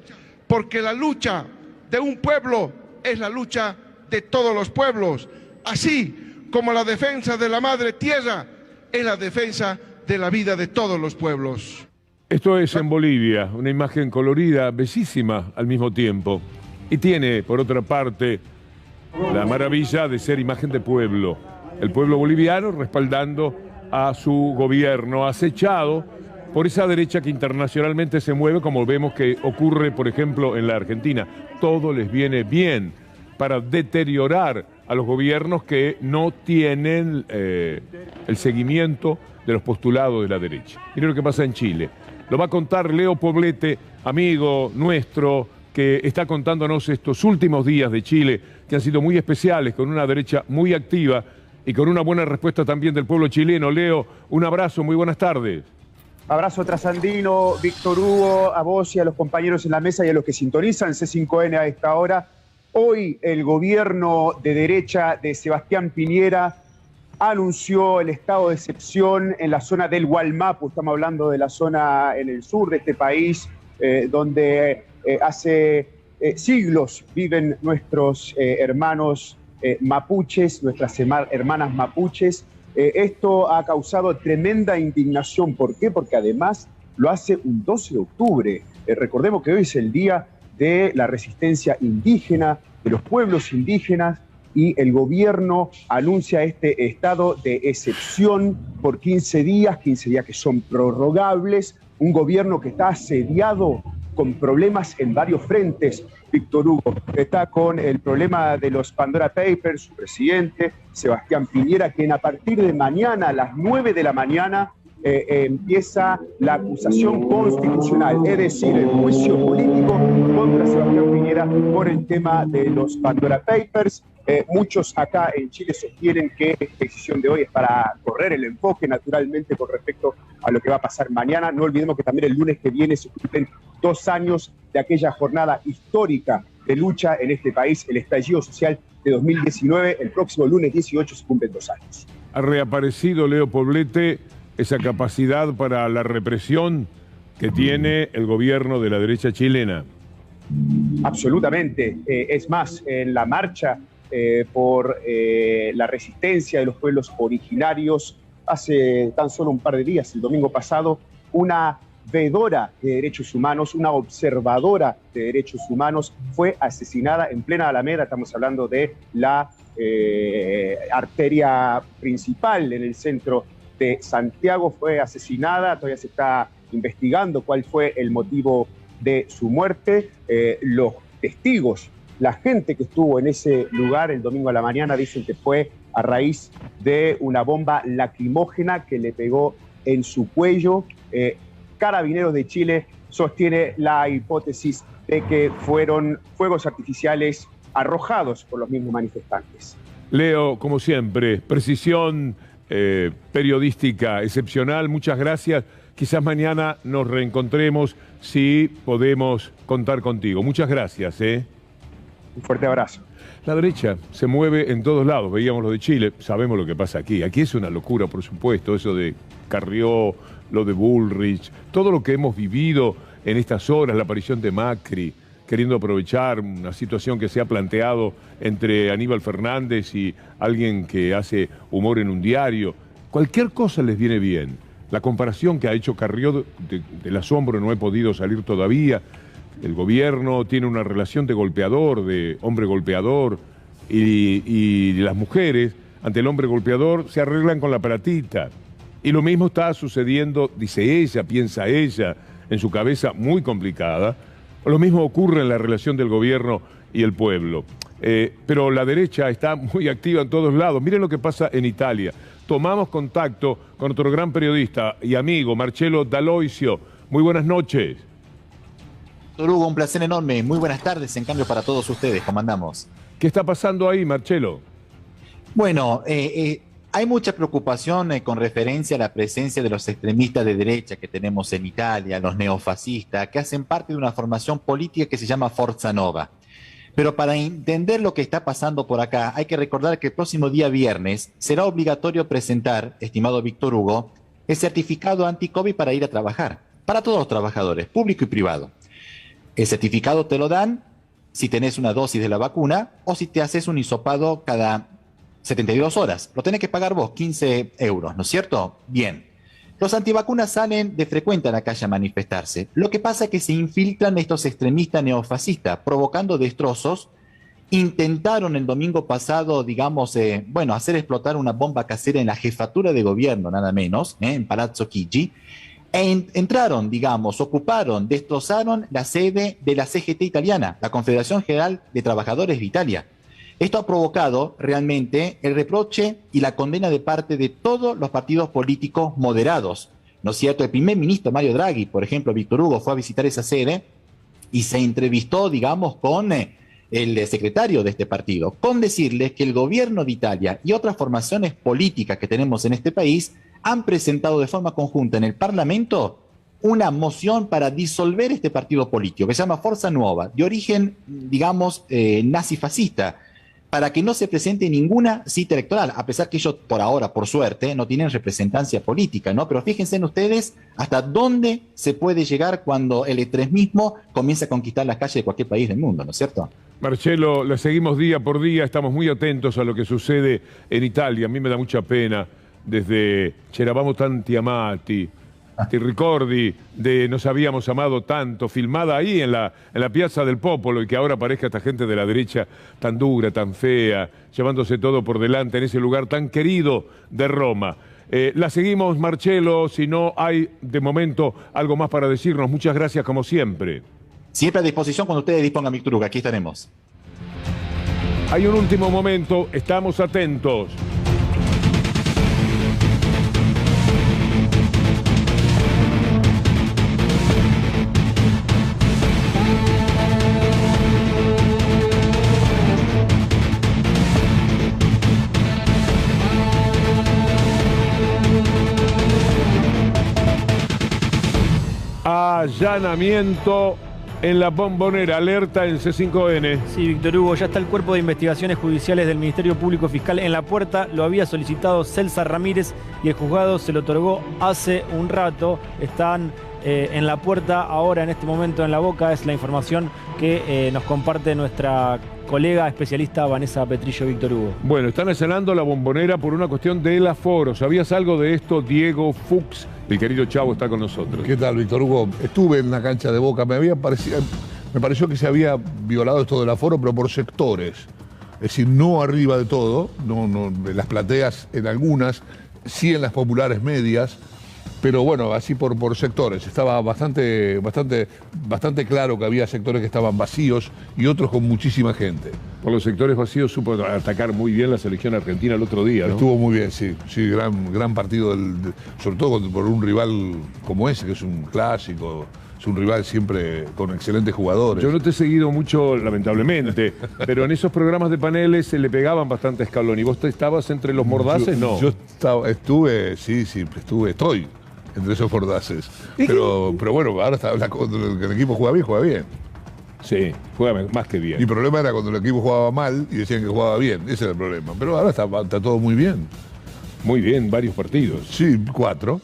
porque la lucha de un pueblo es la lucha de todos los pueblos, así como la defensa de la madre tierra es la defensa de la vida de todos los pueblos. Esto es en Bolivia, una imagen colorida, bellísima al mismo tiempo. Y tiene, por otra parte, la maravilla de ser imagen de pueblo. El pueblo boliviano respaldando a su gobierno, acechado por esa derecha que internacionalmente se mueve, como vemos que ocurre, por ejemplo, en la Argentina. Todo les viene bien para deteriorar a los gobiernos que no tienen el seguimiento de los postulados de la derecha. Miren lo que pasa en Chile. Lo va a contar Leo Poblete, amigo nuestro, que está contándonos estos últimos días de Chile, que han sido muy especiales, con una derecha muy activa y con una buena respuesta también del pueblo chileno. Leo, un abrazo, muy buenas tardes. Abrazo trasandino, Víctor Hugo, a vos y a los compañeros en la mesa y a los que sintonizan C5N a esta hora. Hoy el gobierno de derecha de Sebastián Piñera anunció el estado de excepción en la zona del Gualmapu. Estamos hablando de la zona en el sur de este país, donde hace siglos viven nuestros hermanos mapuches, nuestras hermanas mapuches. Esto ha causado tremenda indignación. ¿Por qué? Porque además lo hace un 12 de octubre. Recordemos que hoy es el día de la resistencia indígena, de los pueblos indígenas, y el gobierno anuncia este estado de excepción por 15 días que son prorrogables, un gobierno que está asediado con problemas en varios frentes. Víctor Hugo está con el problema de los Pandora Papers, su presidente, Sebastián Piñera, quien a partir de mañana a las 9 de la mañana empieza la acusación constitucional, es decir, el juicio político contra Sebastián Piñera por el tema de los Pandora Papers. Muchos acá en Chile sostienen que esta decisión de hoy es para correr el enfoque naturalmente con respecto a lo que va a pasar mañana. No olvidemos que también el lunes que viene se cumplen 2 años de aquella jornada histórica de lucha en este país, el estallido social de 2019. El próximo lunes 18 se cumplen 2 años. Ha reaparecido, Leo Poblete, esa capacidad para la represión que tiene el gobierno de la derecha chilena. Absolutamente. Es más, en la marcha por la resistencia de los pueblos originarios. Hace tan solo un par de días, el domingo pasado, una veedora de derechos humanos, una observadora de derechos humanos, fue asesinada en plena Alameda. Estamos hablando de la arteria principal en el centro de Santiago. Fue asesinada, todavía se está investigando cuál fue el motivo de su muerte. Los testigos, la gente que estuvo en ese lugar el domingo a la mañana, dicen que fue a raíz de una bomba lacrimógena que le pegó en su cuello. Carabineros de Chile sostiene la hipótesis de que fueron fuegos artificiales arrojados por los mismos manifestantes. Leo, como siempre, precisión periodística excepcional. Muchas gracias. Quizás mañana nos reencontremos si podemos contar contigo. Muchas gracias. Un fuerte abrazo. La derecha se mueve en todos lados. Veíamos lo de Chile, sabemos lo que pasa aquí. Aquí es una locura, por supuesto, eso de Carrió, lo de Bullrich, todo lo que hemos vivido en estas horas, la aparición de Macri, queriendo aprovechar una situación que se ha planteado entre Aníbal Fernández y alguien que hace humor en un diario. Cualquier cosa les viene bien. La comparación que ha hecho Carrió del asombro, no he podido salir todavía. El gobierno tiene una relación de golpeador, de hombre golpeador, y las mujeres, ante el hombre golpeador, se arreglan con la platita. Y lo mismo está sucediendo, dice ella, piensa ella, en su cabeza muy complicada. Lo mismo ocurre en la relación del gobierno y el pueblo. Pero la derecha está muy activa en todos lados. Miren lo que pasa en Italia. Tomamos contacto con otro gran periodista y amigo, Marcelo D'Aloisio. Muy buenas noches. Doctor Hugo, un placer enorme. Muy buenas tardes, en cambio, para todos ustedes. ¿Cómo andamos? ¿Qué está pasando ahí, Marcelo? Bueno, hay mucha preocupación con referencia a la presencia de los extremistas de derecha que tenemos en Italia, los neofascistas, que hacen parte de una formación política que se llama Forza Nova. Pero para entender lo que está pasando por acá, hay que recordar que el próximo día viernes será obligatorio presentar, estimado Víctor Hugo, el certificado anti-COVID para ir a trabajar, para todos los trabajadores, público y privado. El certificado te lo dan si tenés una dosis de la vacuna o si te haces un hisopado cada 72 horas. Lo tenés que pagar vos, 15 euros, ¿no es cierto? Bien. Los antivacunas salen de frecuente a la calle a manifestarse. Lo que pasa es que se infiltran estos extremistas neofascistas, provocando destrozos. Intentaron el domingo pasado, digamos, hacer explotar una bomba casera en la jefatura de gobierno, nada menos, en Palazzo Chigi. Entraron, digamos, ocuparon, destrozaron la sede de la CGT italiana, la Confederación General de Trabajadores de Italia. Esto ha provocado realmente el reproche y la condena de parte de todos los partidos políticos moderados, ¿no es cierto? El primer ministro Mario Draghi, por ejemplo, Víctor Hugo, fue a visitar esa sede y se entrevistó, digamos, con el secretario de este partido, con decirles que el gobierno de Italia y otras formaciones políticas que tenemos en este país han presentado de forma conjunta en el Parlamento una moción para disolver este partido político que se llama Forza Nuova, de origen, digamos, nazifascista, para que no se presente ninguna cita electoral, a pesar que ellos, por ahora, por suerte, no tienen representancia política, ¿no? Pero fíjense en ustedes hasta dónde se puede llegar cuando el extremismo comienza a conquistar las calles de cualquier país del mundo, ¿no es cierto? Marcelo, le seguimos día por día, estamos muy atentos a lo que sucede en Italia. A mí me da mucha pena desde C'eravamo tanti amati, ti ricordi de Nos habíamos amado tanto, filmada ahí en la Piazza del Popolo, y que ahora aparezca esta gente de la derecha tan dura, tan fea, llevándose todo por delante en ese lugar tan querido de Roma. La seguimos, Marcelo, si no hay de momento algo más para decirnos. Muchas gracias como siempre. Siempre a disposición cuando ustedes dispongan, Víctor Hugo, aquí estaremos. Hay un último momento, estamos atentos. Allanamiento en la Bombonera, alerta en C5N. Sí, Víctor Hugo, ya está el Cuerpo de Investigaciones Judiciales del Ministerio Público Fiscal en la puerta. Lo había solicitado Celsa Ramírez y el juzgado se lo otorgó hace un rato. Están en la puerta, ahora en este momento en la boca, es la información que nos comparte nuestra colega especialista Vanessa Petrillo Víctor Hugo. Bueno, están allanando la Bombonera por una cuestión del aforo. ¿Sabías algo de esto, Diego Fuchs? El querido Chavo está con nosotros. ¿Qué tal, Víctor Hugo? Estuve en la cancha de Boca, me pareció que se había violado esto del aforo, pero por sectores. Es decir, no arriba de todo, no, en las plateas en algunas, sí en las populares medias, pero bueno, así por sectores. Estaba bastante claro que había sectores que estaban vacíos y otros con muchísima gente. Por los sectores vacíos supo atacar muy bien la selección argentina el otro día, ¿no? Estuvo muy bien, sí, gran partido, sobre todo por un rival como ese, que es un clásico. Es un rival siempre con excelentes jugadores. Yo no te he seguido mucho, lamentablemente, pero en esos programas de paneles se le pegaban bastante a Scaloni. ¿Vos estabas entre los mordaces? No. Yo estoy entre esos mordaces. Pero bueno, ahora cuando el equipo juega bien. Sí, juega más que bien. Mi problema era cuando el equipo jugaba mal y decían que jugaba bien. Ese era el problema. Pero ahora está todo muy bien. Muy bien, varios partidos. Sí, 4.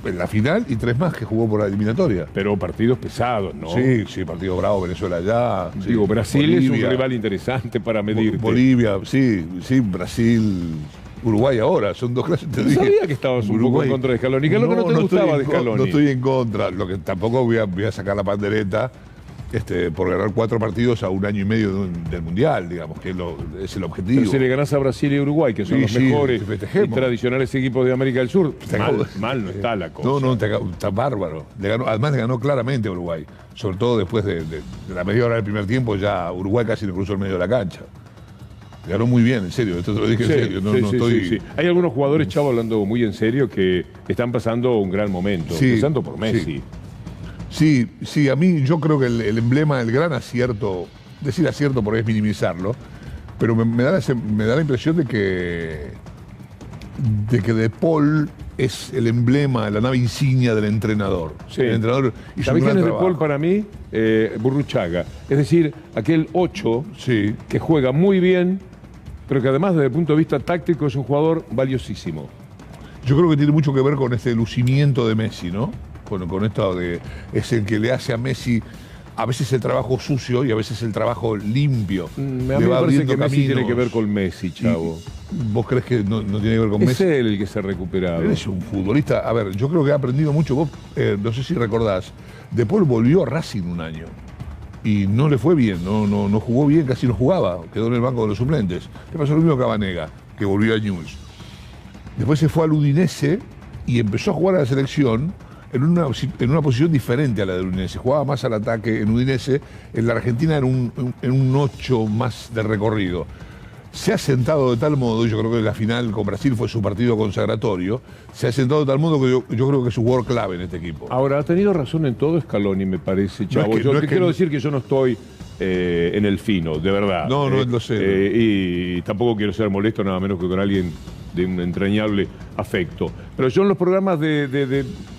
En la final y 3 más que jugó por la eliminatoria. Pero partidos pesados, ¿no? Sí, partido bravo, Venezuela allá. Digo, Brasil Bolivia, es un rival interesante para medirte. Bolivia, sí, Brasil, Uruguay ahora, son dos clases. Yo sabía que estabas un poco en contra de Scaloni. ¿Qué es lo que no te gustaba de Scaloni? No estoy en contra, lo que tampoco voy a sacar la pandereta por ganar 4 partidos a 1 año y medio del Mundial, digamos, que es el objetivo. Pero si le ganás a Brasil y Uruguay, que son los mejores y tradicionales equipos de América del Sur, mal no está la cosa. No, está bárbaro. Además le ganó claramente a Uruguay, sobre todo después de la media hora del primer tiempo, ya Uruguay casi le cruzó el medio de la cancha. Le ganó muy bien, en serio, esto te lo dije en serio. Sí. Hay algunos jugadores, Chavo, hablando muy en serio, que están pasando un gran momento, empezando por Messi. Sí, a mí yo creo que el emblema, el gran acierto, decir acierto porque es minimizarlo, pero me da la impresión de que De Paul es el emblema, la nave insignia del entrenador. Sí. El entrenador hizo ¿Sabés un quién gran es De Paul para mí? Burruchaga. Es decir, aquel 8 que juega muy bien, pero que además desde el punto de vista táctico es un jugador valiosísimo. Yo creo que tiene mucho que ver con este lucimiento de Messi, ¿no? Con esto es el que le hace a Messi a veces el trabajo sucio y a veces el trabajo limpio. A mí me parece que Messi tiene que ver con Messi, Chavo. ¿Vos crees que no tiene que ver con Messi? Es él el que se ha recuperado. Él es un futbolista. A ver, yo creo que ha aprendido mucho. Vos, no sé si recordás, De Paul volvió a Racing un año y no le fue bien, no jugó bien, casi no jugaba, quedó en el banco de los suplentes. Le pasó lo mismo a Cabanega, que volvió a Newell's. Después se fue al Udinese y empezó a jugar a la selección en una posición diferente a la del Udinese. Jugaba más al ataque en Udinese, en la Argentina en un 8 más de recorrido. Se ha sentado de tal modo, yo creo que la final con Brasil fue su partido consagratorio, se ha sentado de tal modo que yo creo que es un jugador clave en este equipo. Ahora, ha tenido razón en todo Scaloni, me parece, Chavo. Yo te quiero decir que yo no estoy en el fino, de verdad. No lo sé. Y tampoco quiero ser molesto, nada menos que con alguien de un entrañable afecto. Pero yo en los programas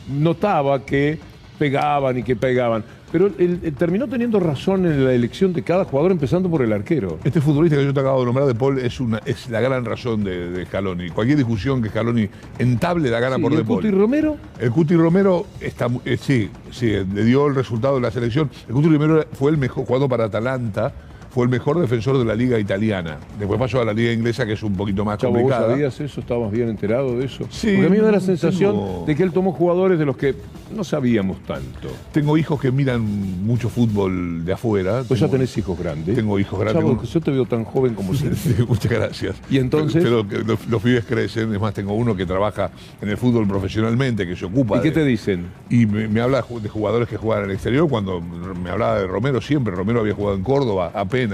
notaba que pegaban y que pegaban. Pero él terminó teniendo razón en la elección de cada jugador, empezando por el arquero. Este futbolista que yo te acabo de nombrar, De Paul, es la gran razón de Scaloni. Cualquier discusión que Scaloni entable la gana por De Paul. ¿El Cuti Romero? El Cuti Romero sí, le dio el resultado de la selección. El Cuti Romero fue el mejor jugando para Atalanta. Fue el mejor defensor de la liga italiana. Después pasó a la liga inglesa, que es un poquito más complicada. ¿Vos sabías eso? ¿Estabas bien enterado de eso? Sí. Porque a mí me da la sensación de que él tomó jugadores de los que no sabíamos tanto. Tengo hijos que miran mucho fútbol de afuera. Vos ya tenés hijos grandes. Tengo hijos grandes. Chavo, yo te veo tan joven como siempre. Sí, muchas gracias. Y entonces... Pero los pibes crecen. Es más, tengo uno que trabaja en el fútbol profesionalmente, que se ocupa. ¿Y qué te dicen? Y me habla de jugadores que juegan en el exterior. Cuando me hablaba de Romero siempre. Romero había jugado en Córdoba apenas.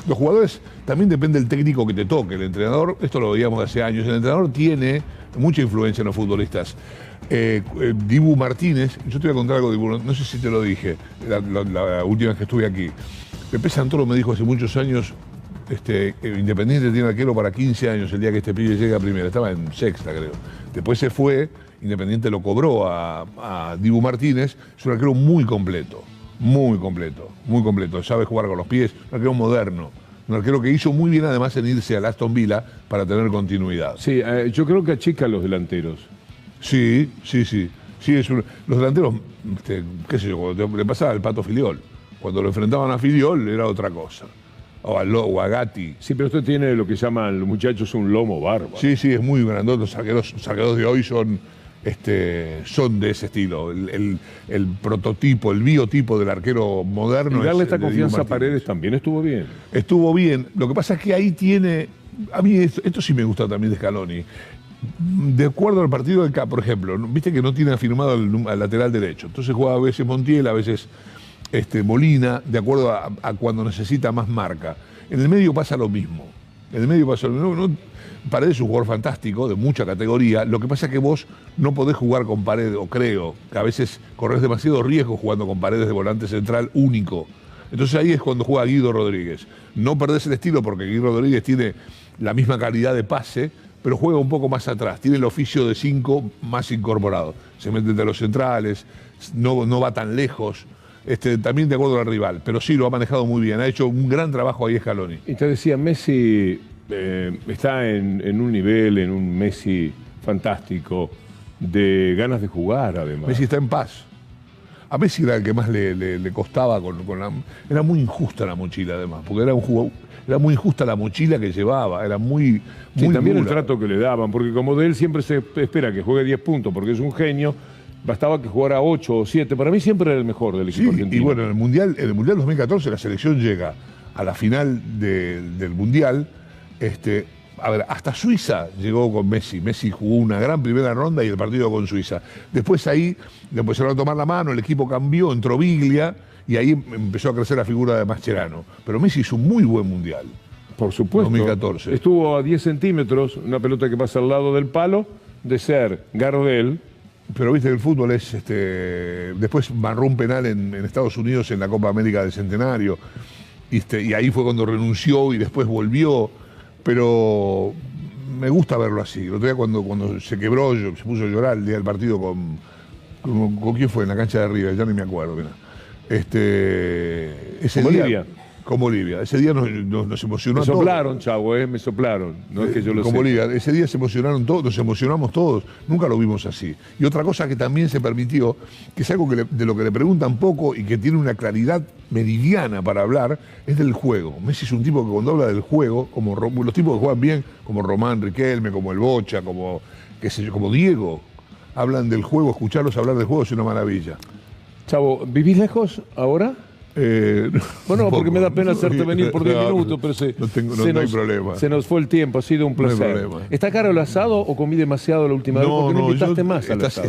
Los jugadores, también depende del técnico que te toque. El entrenador, esto lo veíamos hace años, el entrenador tiene mucha influencia en los futbolistas. Dibu Martínez, yo te voy a contar algo de Dibu, no sé si te lo dije, la última vez que estuve aquí. Pepe Santoro me dijo hace muchos años, Independiente tiene arquero para 15 años el día que este pibe llega a primera, estaba en sexta creo. Después se fue, Independiente lo cobró a Dibu Martínez, es un arquero muy completo. Muy completo, sabe jugar con los pies, un arquero moderno, un arquero que hizo muy bien además en irse al Aston Villa para tener continuidad. Sí, yo creo que achica a los delanteros. Sí, Sí, los delanteros, qué sé yo, cuando le pasaba al Pato Filiol. Cuando lo enfrentaban a Filiol era otra cosa. O a Gatti. Sí, pero usted tiene lo que llaman los muchachos un lomo bárbaro. Sí, es muy grandote. Los arqueros de hoy son de ese estilo. El prototipo, el biotipo del arquero moderno. Y darle esta confianza a Paredes también estuvo bien. Estuvo bien. Lo que pasa es que ahí tiene... A mí esto sí me gusta también de Scaloni. De acuerdo al partido del CAP, por ejemplo, viste que no tiene firmado al lateral derecho. Entonces juega a veces Montiel, a veces Molina, de acuerdo a cuando necesita más marca. En el medio pasa lo mismo. Paredes es un jugador fantástico, de mucha categoría. Lo que pasa es que vos no podés jugar con Paredes, o creo, que a veces corres demasiado riesgo jugando con Paredes de volante central único. Entonces ahí es cuando juega Guido Rodríguez. No perdés el estilo porque Guido Rodríguez tiene la misma calidad de pase, pero juega un poco más atrás, tiene el oficio de 5 más incorporado. Se mete entre los centrales, no va tan lejos, también de acuerdo al rival, pero sí lo ha manejado muy bien, ha hecho un gran trabajo ahí Scaloni. Y te decía, Messi está en un nivel, en un Messi fantástico, de ganas de jugar además. Messi está en paz. A Messi era el que más le costaba, era muy injusta la mochila además, porque era muy injusta la mochila que llevaba, era muy también dura. El trato que le daban, porque como de él siempre se espera que juegue 10 puntos, porque es un genio, bastaba que jugara 8 o 7, para mí siempre era el mejor del equipo argentino. Y bueno, en el Mundial 2014 la selección llega a la final del Mundial, hasta Suiza llegó con Messi. Messi jugó una gran primera ronda y el partido con Suiza. Después ahí le empezaron a tomar la mano, el equipo cambió, entró Biglia y ahí empezó a crecer la figura de Mascherano. Pero Messi hizo un muy buen Mundial. Por supuesto. 2014. Estuvo a 10 centímetros, una pelota que pasa al lado del palo, de ser Gardel. Pero viste que el fútbol es... Después marró un penal en Estados Unidos en la Copa América del Centenario. Y ahí fue cuando renunció y después volvió. Pero me gusta verlo así. El otro día cuando se quebró, se puso a llorar el día del partido con quién fue en la cancha de River, ya ni me acuerdo. Ese como día, Bolivia. Con Bolivia. Ese día nos emocionó. Me soplaron, chavo, me soplaron. No es que yo lo sé. Con Bolivia. Ese día se emocionaron todos, nos emocionamos todos. Nunca lo vimos así. Y otra cosa que también se permitió, que es algo de lo que le preguntan poco y que tiene una claridad meridiana para hablar, es del juego. Messi es un tipo que cuando habla del juego, como los tipos que juegan bien, como Román Riquelme, como el Bocha, como Diego, hablan del juego. Escucharlos hablar del juego es una maravilla. Chavo, ¿vivís lejos ahora? Bueno, porque me da pena hacerte venir por 10 minutos, pero no hay problema. Se nos fue el tiempo, ha sido un placer. No ¿Está caro el asado o comí demasiado la última vez? Porque no invitaste más al asado.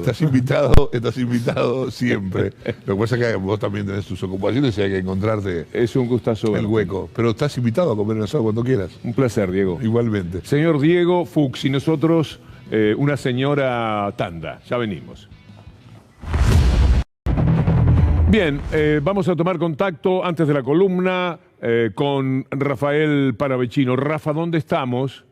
Estás invitado siempre. Lo que pasa es que vos también tenés tus ocupaciones y hay que encontrarte es un gustazo el hueco. Pero estás invitado a comer el asado cuando quieras. Un placer, Diego. Igualmente. Señor Diego Fuchs y nosotros una señora tanda. Ya venimos. Bien, vamos a tomar contacto antes de la columna con Rafael Paravecino. Rafa, ¿dónde estamos?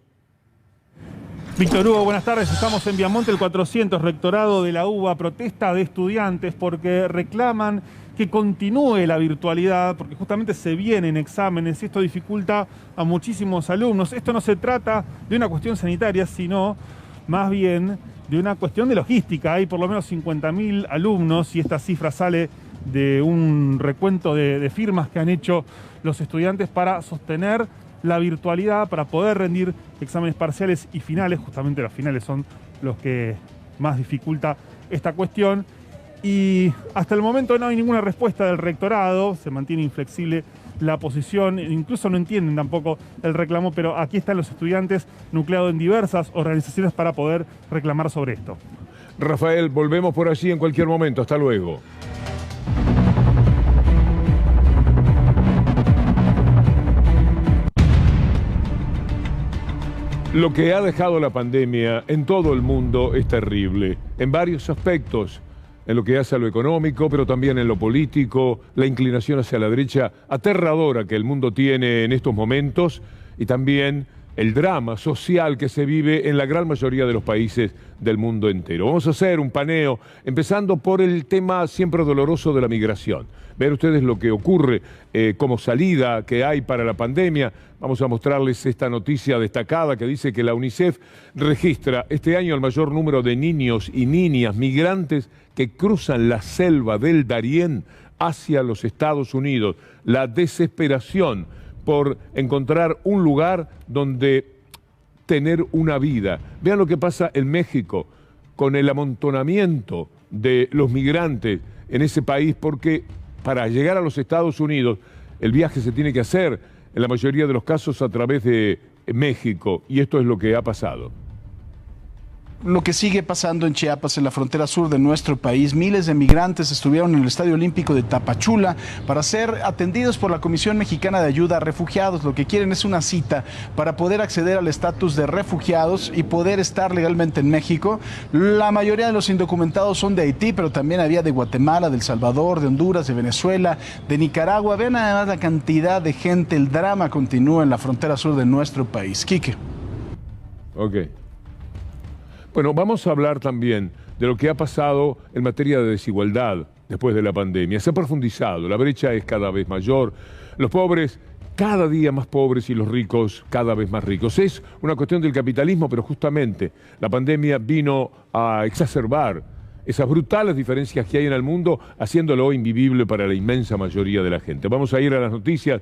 Víctor Hugo, buenas tardes. Estamos en Viamonte, el 400, rectorado de la UBA, protesta de estudiantes porque reclaman que continúe la virtualidad, porque justamente se vienen exámenes y esto dificulta a muchísimos alumnos. Esto no se trata de una cuestión sanitaria, sino más bien de una cuestión de logística. Hay por lo menos 50.000 alumnos y esta cifra sale de un recuento de firmas que han hecho los estudiantes para sostener la virtualidad, para poder rendir exámenes parciales y finales. Justamente los finales son los que más dificulta esta cuestión. Y hasta el momento no hay ninguna respuesta del rectorado, se mantiene inflexible la posición, incluso no entienden tampoco el reclamo, pero aquí están los estudiantes nucleados en diversas organizaciones para poder reclamar sobre esto. Rafael, volvemos por allí en cualquier momento. Hasta luego. Lo que ha dejado la pandemia en todo el mundo es terrible, en varios aspectos, en lo que hace a lo económico, pero también en lo político, la inclinación hacia la derecha aterradora que el mundo tiene en estos momentos y también el drama social que se vive en la gran mayoría de los países del mundo entero. Vamos a hacer un paneo, empezando por el tema siempre doloroso de la migración. Ver ustedes lo que ocurre como salida que hay para la pandemia. Vamos a mostrarles esta noticia destacada que dice que la UNICEF registra este año el mayor número de niños y niñas migrantes que cruzan la selva del Darién hacia los Estados Unidos. La desesperación por encontrar un lugar donde tener una vida. Vean lo que pasa en México con el amontonamiento de los migrantes en ese país, porque para llegar a los Estados Unidos el viaje se tiene que hacer en la mayoría de los casos a través de México, y esto es lo que ha pasado. Lo que sigue pasando en Chiapas, en la frontera sur de nuestro país, miles de migrantes estuvieron en el Estadio Olímpico de Tapachula para ser atendidos por la Comisión Mexicana de Ayuda a Refugiados. Lo que quieren es una cita para poder acceder al estatus de refugiados y poder estar legalmente en México. La mayoría de los indocumentados son de Haití, pero también había de Guatemala, de El Salvador, de Honduras, de Venezuela, de Nicaragua. Vean además la cantidad de gente, el drama continúa en la frontera sur de nuestro país. Quique. Ok. Bueno, vamos a hablar también de lo que ha pasado en materia de desigualdad después de la pandemia. Se ha profundizado, la brecha es cada vez mayor, los pobres cada día más pobres y los ricos cada vez más ricos. Es una cuestión del capitalismo, pero justamente la pandemia vino a exacerbar esas brutales diferencias que hay en el mundo, haciéndolo invivible para la inmensa mayoría de la gente. Vamos a ir a las noticias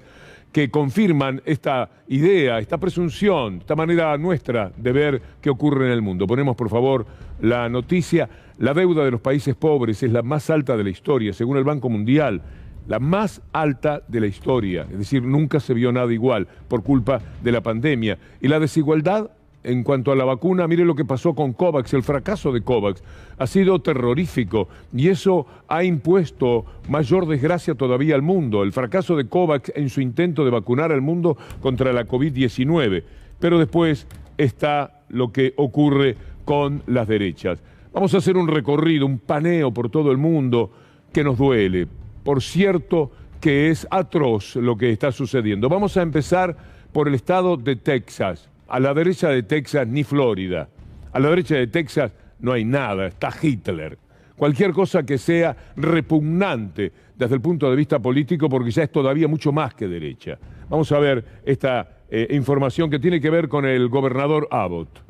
que confirman esta idea, esta presunción, esta manera nuestra de ver qué ocurre en el mundo. Ponemos, por favor, la noticia. La deuda de los países pobres es la más alta de la historia, según el Banco Mundial. La más alta de la historia. Es decir, nunca se vio nada igual por culpa de la pandemia. Y la desigualdad en cuanto a la vacuna, mire lo que pasó con COVAX. El fracaso de COVAX ha sido terrorífico y eso ha impuesto mayor desgracia todavía al mundo. El fracaso de COVAX en su intento de vacunar al mundo contra la COVID-19. Pero después está lo que ocurre con las derechas. Vamos a hacer un recorrido, un paneo por todo el mundo que nos duele. Por cierto que es atroz lo que está sucediendo. Vamos a empezar por el estado de Texas. A la derecha de Texas ni Florida. A la derecha de Texas no hay nada, está Hitler. Cualquier cosa que sea repugnante desde el punto de vista político, porque ya es todavía mucho más que derecha. Vamos a ver esta información que tiene que ver con el gobernador Abbott.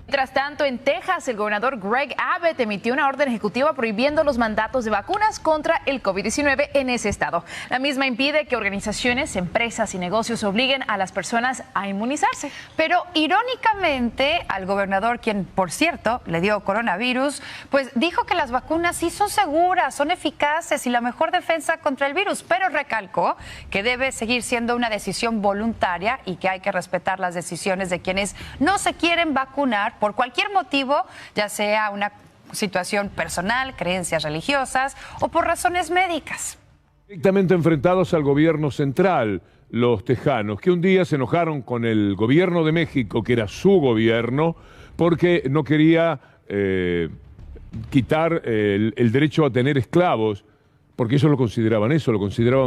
Mientras tanto, en Texas, el gobernador Greg Abbott emitió una orden ejecutiva prohibiendo los mandatos de vacunas contra el COVID-19 en ese estado. La misma impide que organizaciones, empresas y negocios obliguen a las personas a inmunizarse. Pero irónicamente, al gobernador, quien por cierto le dio coronavirus, pues dijo que las vacunas sí son seguras, son eficaces y la mejor defensa contra el virus, pero recalcó que debe seguir siendo una decisión voluntaria y que hay que respetar las decisiones de quienes no se quieren vacunar por cualquier motivo, ya sea una situación personal, creencias religiosas o por razones médicas. Directamente enfrentados al gobierno central, los tejanos, que un día se enojaron con el gobierno de México, que era su gobierno, porque no quería quitar el derecho a tener esclavos, porque ellos lo consideraban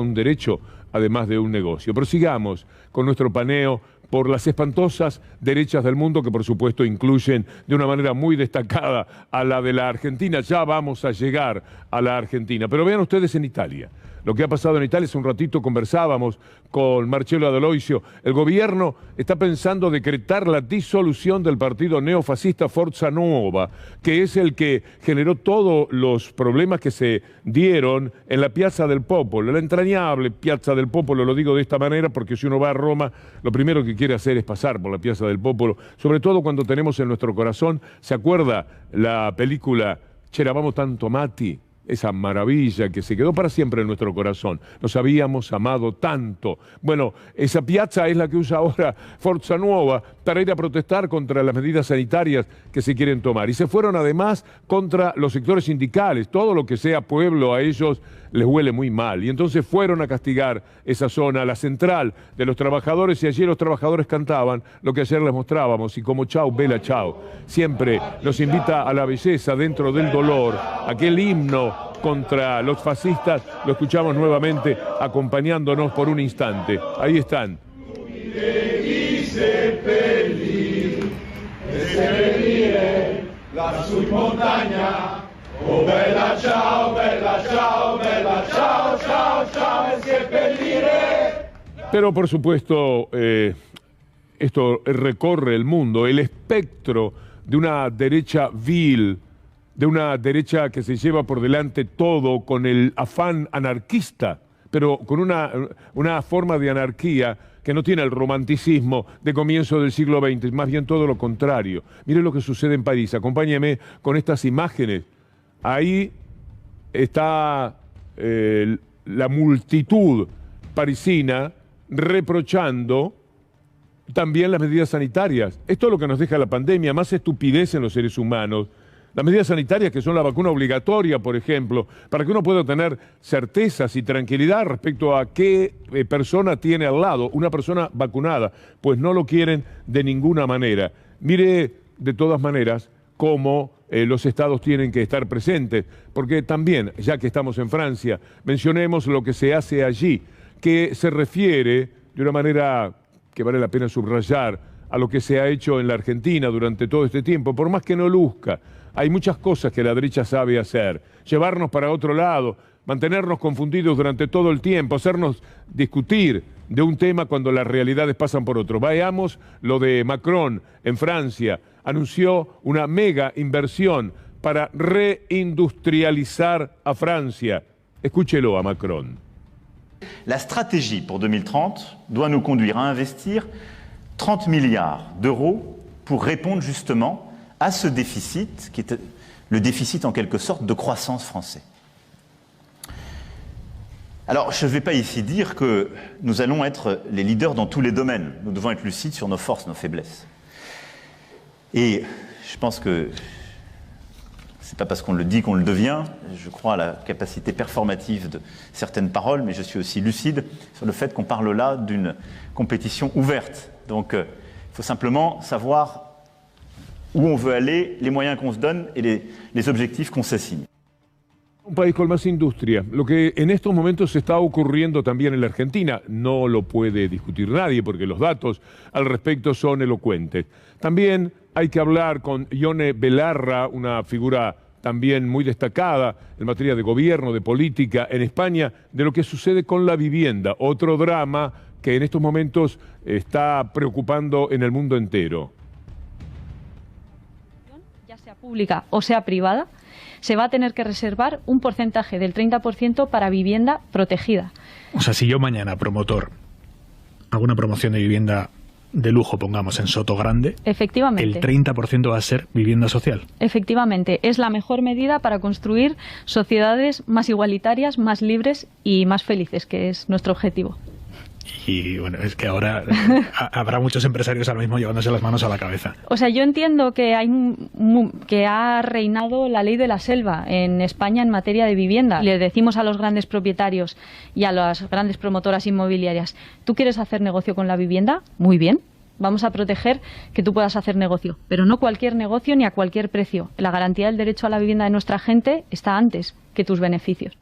un derecho, además de un negocio. Pero sigamos con nuestro paneo por las espantosas derechas del mundo, que por supuesto incluyen de una manera muy destacada a la de la Argentina. Ya vamos a llegar a la Argentina. Pero vean ustedes en Italia. Lo que ha pasado en Italia, hace un ratito conversábamos con Marcello Adoloisio. El gobierno está pensando decretar la disolución del partido neofascista Forza Nuova, que es el que generó todos los problemas que se dieron en la Piazza del Popolo, la entrañable Piazza del Popolo. Lo digo de esta manera porque si uno va a Roma, lo primero que quiere hacer es pasar por la Piazza del Popolo, sobre todo cuando tenemos en nuestro corazón, ¿se acuerda la película C'eravamo tanto amati? Esa maravilla que se quedó para siempre en nuestro corazón. Nos habíamos amado tanto. Bueno, esa piazza es la que usa ahora Forza Nuova para ir a protestar contra las medidas sanitarias que se quieren tomar. Y se fueron además contra los sectores sindicales. Todo lo que sea pueblo a ellos les huele muy mal. Y entonces fueron a castigar esa zona, la central de los trabajadores, y allí los trabajadores cantaban lo que ayer les mostrábamos. Y como chau, bella chau, siempre nos invita a la belleza dentro del dolor, aquel himno contra los fascistas, lo escuchamos nuevamente acompañándonos por un instante. Ahí están. Oh bella ciao, bella ciao, bella ciao, ciao, ciao, e seppellire. Pero por supuesto, esto recorre el mundo, el espectro de una derecha vil, de una derecha que se lleva por delante todo con el afán anarquista, pero con una forma de anarquía que no tiene el romanticismo de comienzo del siglo XX, más bien todo lo contrario. Mire lo que sucede en París, acompáñeme con estas imágenes. Ahí está la multitud parisina reprochando también las medidas sanitarias. Esto es lo que nos deja la pandemia, más estupidez en los seres humanos. Las medidas sanitarias, que son la vacuna obligatoria, por ejemplo, para que uno pueda tener certezas y tranquilidad respecto a qué persona tiene al lado, una persona vacunada, pues no lo quieren de ninguna manera. Mire, de todas maneras, cómo los estados tienen que estar presentes, porque también, ya que estamos en Francia, mencionemos lo que se hace allí, que se refiere de una manera que vale la pena subrayar a lo que se ha hecho en la Argentina durante todo este tiempo, por más que no luzca. Hay muchas cosas que la derecha sabe hacer, llevarnos para otro lado, mantenernos confundidos durante todo el tiempo, hacernos discutir de un tema cuando las realidades pasan por otro. Veamos lo de Macron en Francia, anunció una mega inversión para reindustrializar a Francia. Escúchelo a Macron. La stratégie pour 2030 doit nous conduire à investir 30 milliards d'euros pour répondre justement à ce déficit, qui est le déficit en quelque sorte de croissance français. Alors, je ne vais pas ici dire que nous allons être les leaders dans tous les domaines. Nous devons être lucides sur nos forces, nos faiblesses. Et je pense que c'est pas parce qu'on le dit qu'on le devient. Je crois à la capacité performative de certaines paroles, mais je suis aussi lucide sur le fait qu'on parle là d'une compétition ouverte. Donc, il faut simplement savoir où on veut aller, les moyens qu'on se donne et les objectifs qu'on s'assigne. Un país con más industria. Lo que en estos momentos está ocurriendo también en la Argentina no lo puede discutir nadie porque los datos al respecto son elocuentes. También hay que hablar con Ione Belarra, una figura también muy destacada en materia de gobierno, de política en España, de lo que sucede con la vivienda, otro drama que en estos momentos está preocupando en el mundo entero. Sea pública o sea privada, se va a tener que reservar un porcentaje del 30% para vivienda protegida. O sea, si yo mañana, promotor, hago una promoción de vivienda de lujo, pongamos en Sotogrande, efectivamente, el 30% va a ser vivienda social. Efectivamente, es la mejor medida para construir sociedades más igualitarias, más libres y más felices, que es nuestro objetivo. Y bueno, es que ahora habrá muchos empresarios ahora mismo llevándose las manos a la cabeza. O sea, yo entiendo que que ha reinado la ley de la selva en España en materia de vivienda. Le decimos a los grandes propietarios y a las grandes promotoras inmobiliarias, ¿tú quieres hacer negocio con la vivienda? Muy bien. Vamos a proteger que tú puedas hacer negocio, pero no cualquier negocio ni a cualquier precio. La garantía del derecho a la vivienda de nuestra gente está antes que tus beneficios.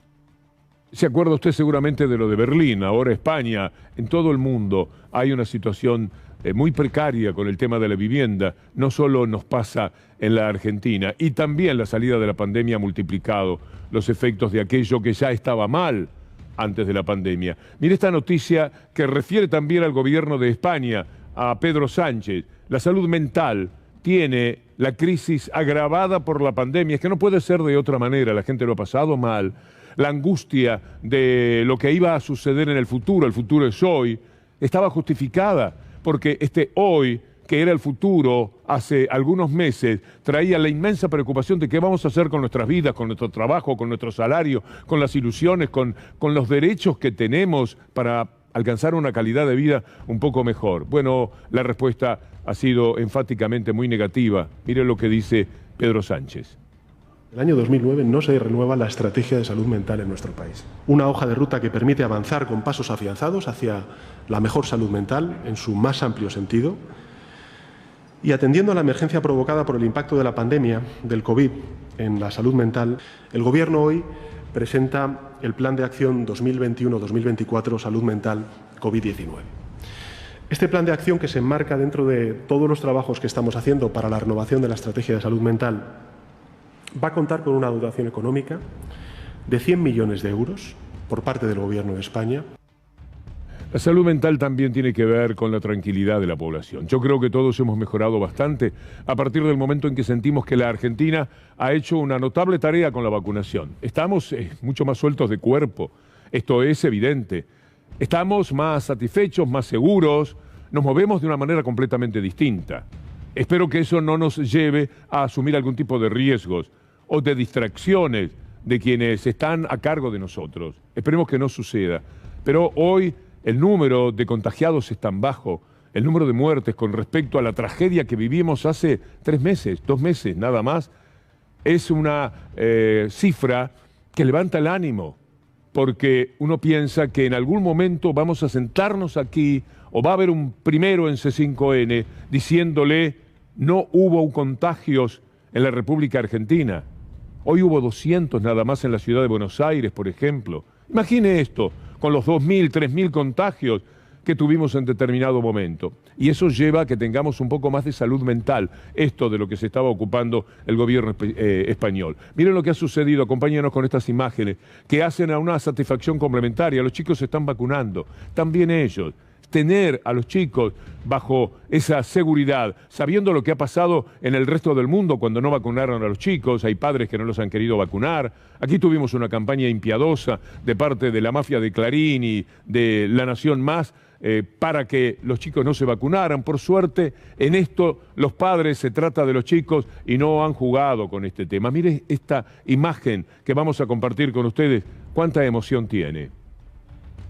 Se acuerda usted seguramente de lo de Berlín, ahora España, en todo el mundo hay una situación muy precaria con el tema de la vivienda. No solo nos pasa en la Argentina, y también la salida de la pandemia ha multiplicado los efectos de aquello que ya estaba mal antes de la pandemia. Mire esta noticia que refiere también al gobierno de España, a Pedro Sánchez. La salud mental tiene la crisis agravada por la pandemia. Es que no puede ser de otra manera, la gente lo ha pasado mal. La angustia de lo que iba a suceder en el futuro es hoy, estaba justificada, porque este hoy, que era el futuro hace algunos meses, traía la inmensa preocupación de qué vamos a hacer con nuestras vidas, con nuestro trabajo, con nuestro salario, con las ilusiones, con los derechos que tenemos para alcanzar una calidad de vida un poco mejor. Bueno, la respuesta ha sido enfáticamente muy negativa. Mire lo que dice Pedro Sánchez. El año 2009 no se renueva la estrategia de salud mental en nuestro país. Una hoja de ruta que permite avanzar con pasos afianzados hacia la mejor salud mental en su más amplio sentido. Y atendiendo a la emergencia provocada por el impacto de la pandemia del COVID en la salud mental, el Gobierno hoy presenta el Plan de Acción 2021-2024 Salud Mental COVID-19. Este plan de acción, que se enmarca dentro de todos los trabajos que estamos haciendo para la renovación de la estrategia de salud mental, va a contar con una dotación económica de 100 millones de euros por parte del Gobierno de España. La salud mental también tiene que ver con la tranquilidad de la población. Yo creo que todos hemos mejorado bastante a partir del momento en que sentimos que la Argentina ha hecho una notable tarea con la vacunación. Estamos mucho más sueltos de cuerpo, esto es evidente. Estamos más satisfechos, más seguros, nos movemos de una manera completamente distinta. Espero que eso no nos lleve a asumir algún tipo de riesgos o de distracciones de quienes están a cargo de nosotros. Esperemos que no suceda. Pero hoy el número de contagiados es tan bajo, el número de muertes con respecto a la tragedia que vivimos hace 3 meses, 2 meses, nada más, es una cifra que levanta el ánimo, porque uno piensa que en algún momento vamos a sentarnos aquí o va a haber un primero en C5N diciéndole no hubo contagios en la República Argentina. Hoy hubo 200 nada más en la ciudad de Buenos Aires, por ejemplo. Imagine esto, con los 2.000, 3.000 contagios que tuvimos en determinado momento. Y eso lleva a que tengamos un poco más de salud mental, esto de lo que se estaba ocupando el gobierno español. Miren lo que ha sucedido, acompáñenos con estas imágenes, que hacen a una satisfacción complementaria. Los chicos se están vacunando, también ellos. Tener a los chicos bajo esa seguridad, sabiendo lo que ha pasado en el resto del mundo cuando no vacunaron a los chicos, hay padres que no los han querido vacunar. Aquí tuvimos una campaña impiadosa de parte de la mafia de Clarín y de La Nación Más para que los chicos no se vacunaran. Por suerte, en esto los padres, se trata de los chicos y no han jugado con este tema. Mire esta imagen que vamos a compartir con ustedes, cuánta emoción tiene.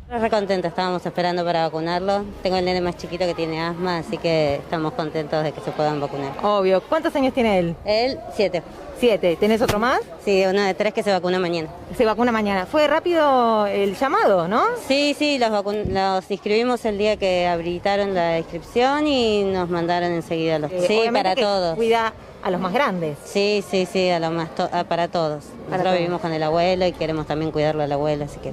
Re contenta, estábamos esperando para vacunarlo. Tengo el nene más chiquito que tiene asma, así que estamos contentos de que se puedan vacunar. Obvio. ¿Cuántos años tiene él? Él, 7. 7. ¿Tenés otro más? Sí, uno de 3 que se vacuna mañana. Se vacuna mañana. ¿Fue rápido el llamado, no? Sí, los inscribimos el día que habilitaron la inscripción y nos mandaron enseguida los... Sí, para todos. Cuida a los más grandes. Sí, a los más para todos. Nosotros vivimos con el abuelo y queremos también cuidarlo al abuelo, así que...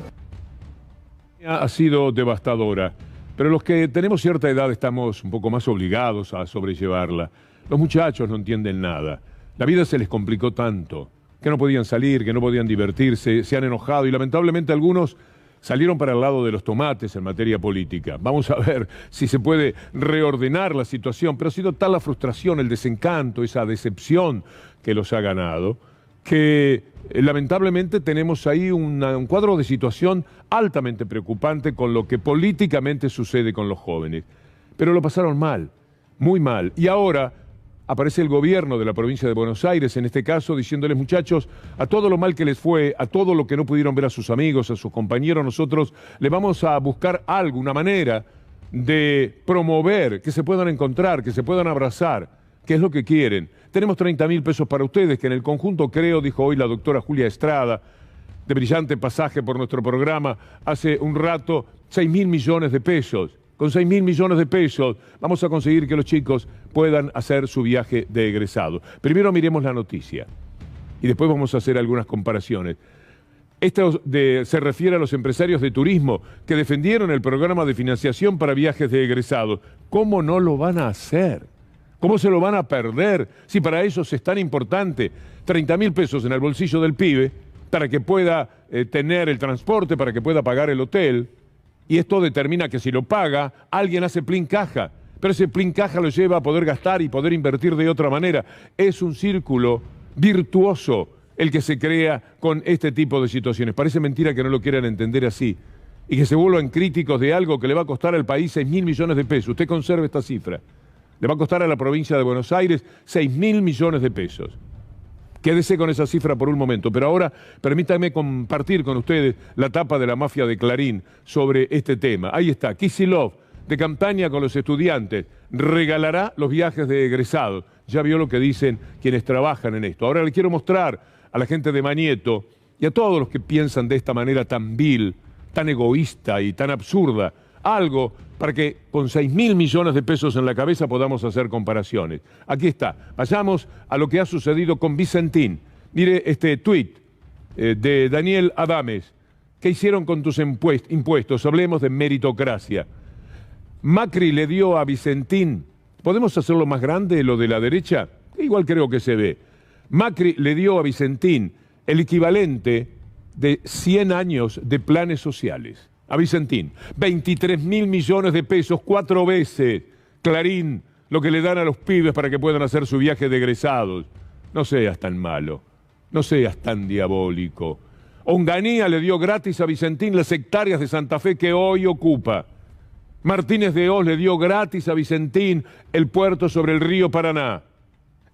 Ha sido devastadora, pero los que tenemos cierta edad estamos un poco más obligados a sobrellevarla. Los muchachos no entienden nada. La vida se les complicó tanto, que no podían salir, que no podían divertirse, se han enojado y lamentablemente algunos salieron para el lado de los tomates en materia política. Vamos a ver si se puede reordenar la situación, pero ha sido tal la frustración, el desencanto, esa decepción que los ha ganado, que lamentablemente tenemos ahí un cuadro de situación altamente preocupante con lo que políticamente sucede con los jóvenes. Pero lo pasaron mal, muy mal. Y ahora aparece el gobierno de la provincia de Buenos Aires, en este caso, diciéndoles, muchachos, a todo lo mal que les fue, a todo lo que no pudieron ver a sus amigos, a sus compañeros, nosotros le vamos a buscar algo, una manera de promover, que se puedan encontrar, que se puedan abrazar, que es lo que quieren. Tenemos 30.000 pesos para ustedes, que en el conjunto creo, dijo hoy la doctora Julia Estrada, de brillante pasaje por nuestro programa hace un rato, 6.000 millones de pesos. Con 6.000 millones de pesos vamos a conseguir que los chicos puedan hacer su viaje de egresado. Primero miremos la noticia y después vamos a hacer algunas comparaciones. Esto se refiere a los empresarios de turismo que defendieron el programa de financiación para viajes de egresados. ¿Cómo no lo van a hacer? ¿Cómo se lo van a perder si para ellos es tan importante 30.000 pesos en el bolsillo del pibe para que pueda tener el transporte, para que pueda pagar el hotel? Y esto determina que si lo paga, alguien hace plin caja, pero ese plin caja lo lleva a poder gastar y poder invertir de otra manera. Es un círculo virtuoso el que se crea con este tipo de situaciones. Parece mentira que no lo quieran entender así y que se vuelvan críticos de algo que le va a costar al país 6.000 millones de pesos. Usted conserve esta cifra. Le va a costar a la provincia de Buenos Aires 6.000 millones de pesos. Quédese con esa cifra por un momento, pero ahora permítanme compartir con ustedes la tapa de la mafia de Clarín sobre este tema. Ahí está, Kicillof, de campaña con los estudiantes, regalará los viajes de egresados. Ya vio lo que dicen quienes trabajan en esto. Ahora le quiero mostrar a la gente de Mañeto y a todos los que piensan de esta manera tan vil, tan egoísta y tan absurda, algo para que con 6.000 millones de pesos en la cabeza podamos hacer comparaciones. Aquí está. Vayamos a lo que ha sucedido con Vicentín. Mire este tuit de Daniel Adames. ¿Qué hicieron con tus impuestos? Hablemos de meritocracia. Macri le dio a Vicentín, ¿podemos hacerlo más grande lo de la derecha? Igual creo que se ve. Macri le dio a Vicentín el equivalente de 100 años de planes sociales. a Vicentín. 23.000 millones de pesos, 4 veces. Clarín, lo que le dan a los pibes para que puedan hacer su viaje de egresados. No seas tan malo, no seas tan diabólico. Onganía le dio gratis a Vicentín las hectáreas de Santa Fe que hoy ocupa. Martínez de Hoz le dio gratis a Vicentín el puerto sobre el río Paraná.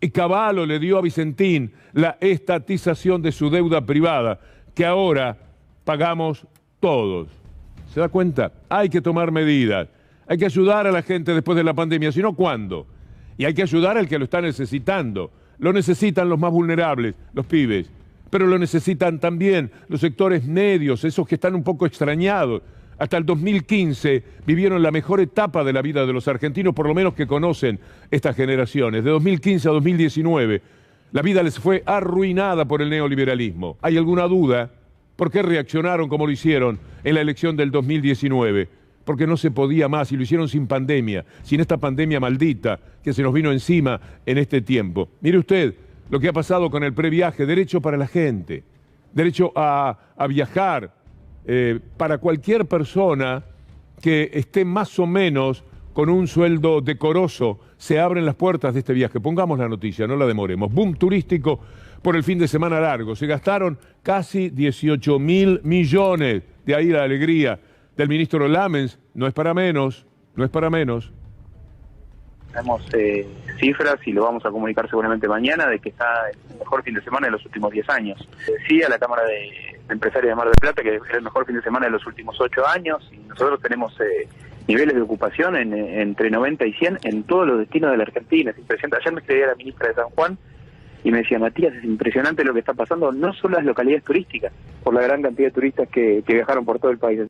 Y Cavallo le dio a Vicentín la estatización de su deuda privada, que ahora pagamos todos. ¿Se da cuenta? Hay que tomar medidas. Hay que ayudar a la gente después de la pandemia, si no, ¿cuándo? Y hay que ayudar al que lo está necesitando. Lo necesitan los más vulnerables, los pibes. Pero lo necesitan también los sectores medios, esos que están un poco extrañados. Hasta el 2015 vivieron la mejor etapa de la vida de los argentinos, por lo menos que conocen estas generaciones. De 2015 a 2019, la vida les fue arruinada por el neoliberalismo. ¿Hay alguna duda? ¿Por qué reaccionaron como lo hicieron en la elección del 2019? Porque no se podía más y lo hicieron sin pandemia, sin esta pandemia maldita que se nos vino encima en este tiempo. Mire usted lo que ha pasado con el previaje, derecho para la gente, derecho a viajar, para cualquier persona que esté más o menos con un sueldo decoroso, se abren las puertas de este viaje. Pongamos la noticia, no la demoremos. Boom turístico por el fin de semana largo. Se gastaron casi 18.000 millones. De ahí la alegría del ministro Lamens. No es para menos, no es para menos. Tenemos cifras y lo vamos a comunicar seguramente mañana de que está el mejor fin de semana de los últimos 10 años. Sí, a la Cámara de Empresarios de Mar del Plata que es el mejor fin de semana de los últimos 8 años y nosotros tenemos niveles de ocupación entre 90 y 100 en todos los destinos de la Argentina. Es impresionante. Ayer me escribía la ministra de San Juan y me decía, Matías, es impresionante lo que está pasando, no solo en las localidades turísticas, por la gran cantidad de turistas que viajaron por todo el país.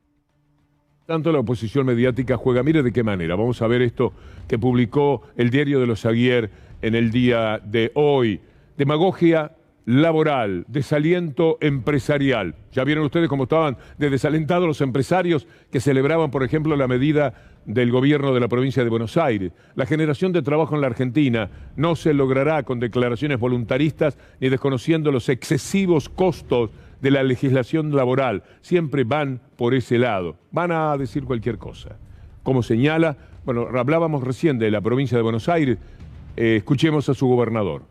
Tanto la oposición mediática juega, mire de qué manera. Vamos a ver esto que publicó el diario de los Aguiar en el día de hoy. Demagogia laboral, desaliento empresarial. Ya vieron ustedes cómo estaban de desalentados los empresarios que celebraban, por ejemplo, la medida del gobierno de la provincia de Buenos Aires. La generación de trabajo en la Argentina no se logrará con declaraciones voluntaristas ni desconociendo los excesivos costos de la legislación laboral. Siempre van por ese lado. Van a decir cualquier cosa. Como señala, bueno, hablábamos recién de la provincia de Buenos Aires, escuchemos a su gobernador.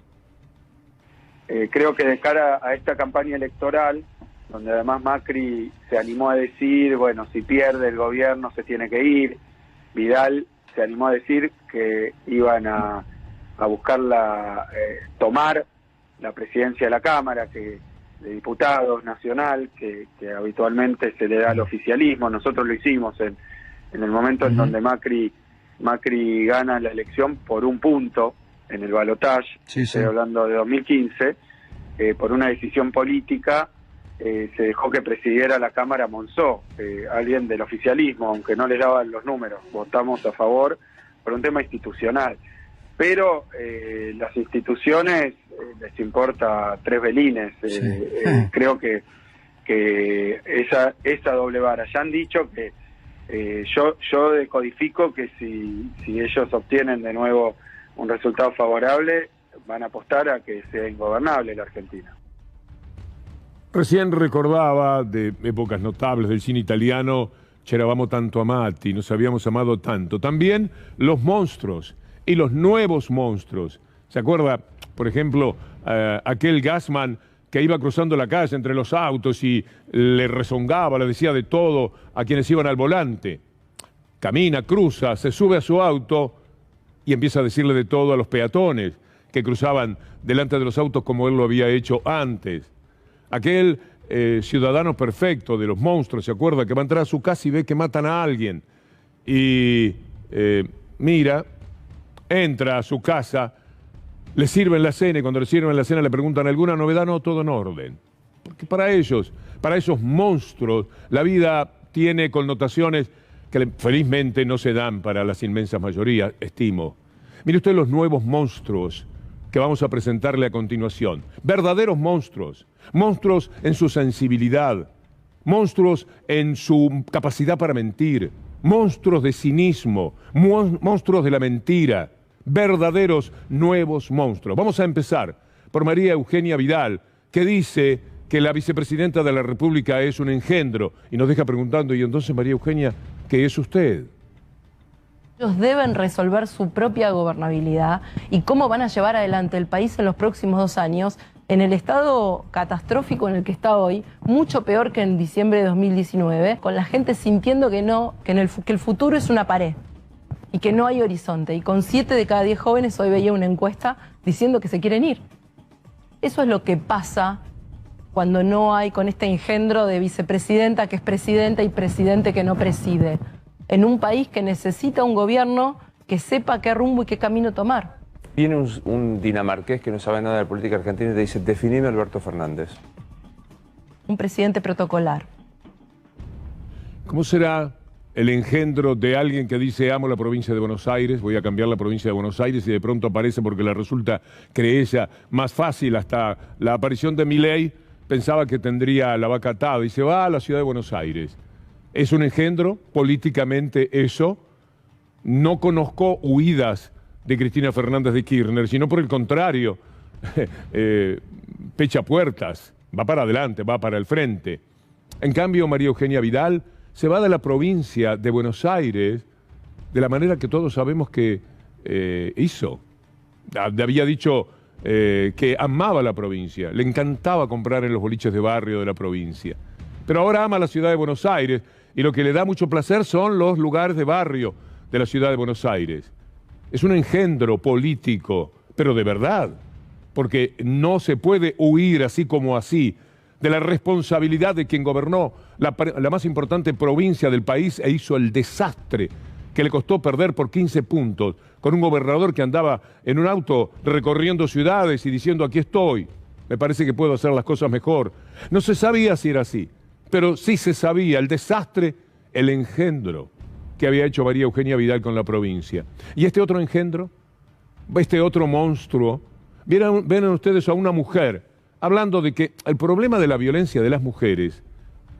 Creo que de cara a esta campaña electoral, donde además Macri se animó a decir, bueno, si pierde el gobierno se tiene que ir, Vidal se animó a decir que iban a buscar tomar la presidencia de la Cámara, de diputados nacional, que habitualmente se le da al oficialismo. Nosotros lo hicimos en el momento en donde Macri gana la elección por un punto en el balotaje, estoy hablando de 2015, por una decisión política se dejó que presidiera la Cámara Monzó, alguien del oficialismo, aunque no le daban los números. Votamos a favor por un tema institucional. Pero las instituciones les importa 3 velines. Creo que esa doble vara. Ya han dicho que yo decodifico que si ellos obtienen de nuevo un resultado favorable, van a apostar a que sea ingobernable la Argentina. Recién recordaba de épocas notables del cine italiano, C'eravamo tanto amati, nos habíamos amado tanto. También los monstruos y los nuevos monstruos. ¿Se acuerda, por ejemplo, aquel Gassman que iba cruzando la calle entre los autos y le rezongaba, le decía de todo a quienes iban al volante? Camina, cruza, se sube a su auto y empieza a decirle de todo a los peatones que cruzaban delante de los autos como él lo había hecho antes. Aquel ciudadano perfecto de los monstruos, ¿se acuerda? Que va a entrar a su casa y ve que matan a alguien. Y mira, entra a su casa, le sirven la cena y cuando le sirven la cena le preguntan ¿alguna novedad? No, todo en orden. Porque para ellos, para esos monstruos, la vida tiene connotaciones que felizmente no se dan para las inmensas mayorías, estimo. Mire usted los nuevos monstruos que vamos a presentarle a continuación. Verdaderos monstruos. Monstruos en su sensibilidad. Monstruos en su capacidad para mentir. Monstruos de cinismo. Monstruos de la mentira. Verdaderos nuevos monstruos. Vamos a empezar por María Eugenia Vidal, que dice que la vicepresidenta de la República es un engendro y nos deja preguntando, y entonces María Eugenia, ¿qué es usted? Ellos deben resolver su propia gobernabilidad y cómo van a llevar adelante el país en los próximos 2 años en el estado catastrófico en el que está hoy, mucho peor que en diciembre de 2019, con la gente sintiendo que el futuro es una pared y que no hay horizonte. Y con 7 de cada 10 jóvenes, hoy veía una encuesta diciendo que se quieren ir. Eso es lo que pasa cuando no hay con este engendro de vicepresidenta que es presidenta y presidente que no preside, en un país que necesita un gobierno que sepa qué rumbo y qué camino tomar. Viene un dinamarqués que no sabe nada de la política argentina y te dice, definime a Alberto Fernández. Un presidente protocolar. ¿Cómo será el engendro de alguien que dice amo la provincia de Buenos Aires, voy a cambiar la provincia de Buenos Aires y de pronto aparece porque le resulta, cree ella, más fácil hasta la aparición de Milei, pensaba que tendría la vaca atada y se va a la ciudad de Buenos Aires? ¿Es un engendro políticamente eso? No conozco huidas de Cristina Fernández de Kirchner, sino por el contrario, pecha puertas, va para adelante, va para el frente. En cambio, María Eugenia Vidal se va de la provincia de Buenos Aires de la manera que todos sabemos que hizo. Había dicho que amaba la provincia, le encantaba comprar en los boliches de barrio de la provincia. Pero ahora ama la ciudad de Buenos Aires y lo que le da mucho placer son los lugares de barrio de la ciudad de Buenos Aires. Es un engendro político, pero de verdad, porque no se puede huir así como así de la responsabilidad de quien gobernó la más importante provincia del país e hizo el desastre que le costó perder por 15 puntos, con un gobernador que andaba en un auto recorriendo ciudades y diciendo aquí estoy, me parece que puedo hacer las cosas mejor. No se sabía si era así, pero sí se sabía el desastre, el engendro que había hecho María Eugenia Vidal con la provincia. Y este otro engendro, este otro monstruo, ven ustedes a una mujer hablando de que el problema de la violencia de las mujeres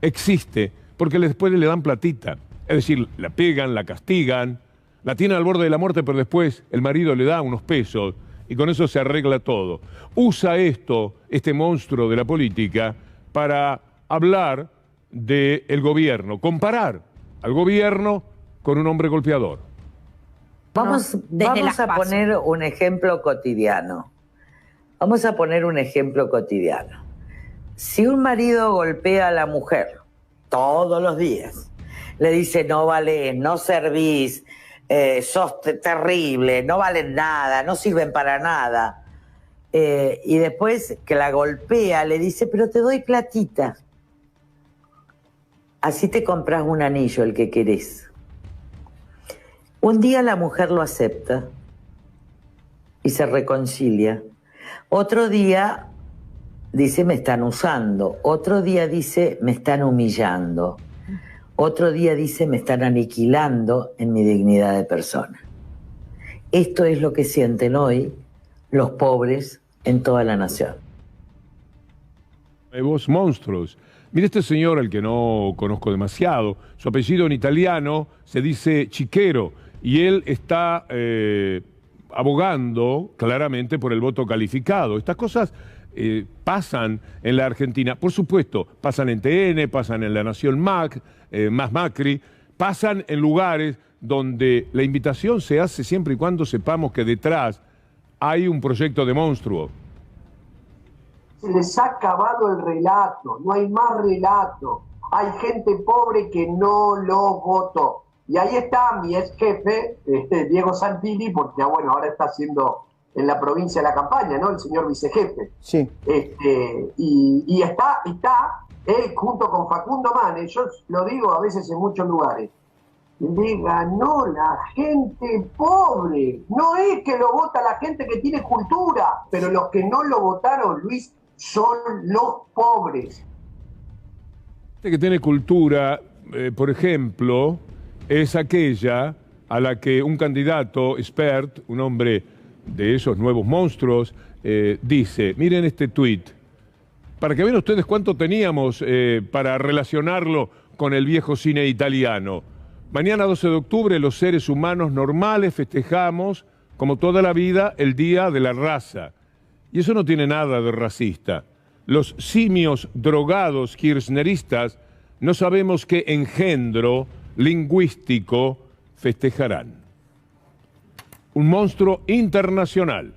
existe porque después le dan platita. Es decir, la pegan, la castigan, la tienen al borde de la muerte, pero después el marido le da unos pesos y con eso se arregla todo. Usa este monstruo de la política, para hablar del gobierno, comparar al gobierno con un hombre golpeador. Vamos a poner un ejemplo cotidiano. Vamos a poner un ejemplo cotidiano. Si un marido golpea a la mujer todos los días, le dice no valés, no servís, sos terrible, no valen nada, no sirven para nada, y después que la golpea le dice pero te doy platita, así te compras un anillo, el que querés. Un día la mujer lo acepta y se reconcilia. Otro día dice me están usando. Otro día dice me están humillando. Otro día dice me están aniquilando en mi dignidad de persona. Esto es lo que sienten hoy los pobres en toda la nación. Nuevos monstruos. Mire este señor, al que no conozco demasiado, su apellido en italiano se dice Chiquero, y él está abogando claramente por el voto calificado. Estas cosas pasan en la Argentina, por supuesto, pasan en TN, pasan en La Nación más Macri, pasan en lugares donde la invitación se hace siempre y cuando sepamos que detrás hay un proyecto de monstruo. Se les ha acabado el relato, no hay más relato. Hay gente pobre que no lo votó. Y ahí está mi ex jefe, Diego Santilli, porque bueno, ahora está haciendo en la provincia la campaña, ¿no? El señor vicejefe. Sí. Y está él junto con Facundo Manes, yo lo digo a veces en muchos lugares, le ganó la gente pobre. No es que lo vota la gente que tiene cultura, pero los que no lo votaron, Luis, son los pobres. Gente que tiene cultura, por ejemplo, es aquella a la que un candidato expert, un hombre de esos nuevos monstruos, dice, miren este tuit, para que vean ustedes cuánto teníamos para relacionarlo con el viejo cine italiano. Mañana 12 de octubre los seres humanos normales festejamos, como toda la vida, el Día de la Raza. Y eso no tiene nada de racista. los simios drogados kirchneristas no sabemos qué engendro lingüístico festejarán. Un monstruo internacional,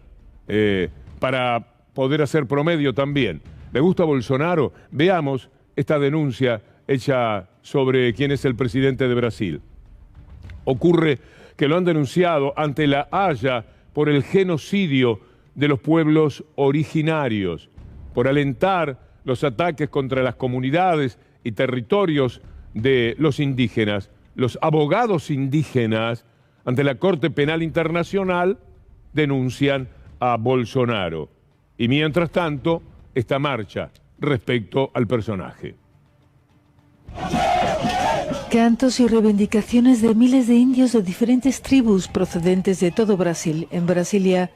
para poder hacer promedio también. ¿Le gusta Bolsonaro? Veamos esta denuncia hecha sobre quién es el presidente de Brasil. Ocurre que lo han denunciado ante la Haya por el genocidio de los pueblos originarios, por alentar los ataques contra las comunidades y territorios de los indígenas. Los abogados indígenas ante la Corte Penal Internacional denuncian a Bolsonaro. Y mientras tanto, esta marcha respecto al personaje. Cantos y reivindicaciones de miles de indios de diferentes tribus procedentes de todo Brasil, en Brasilia,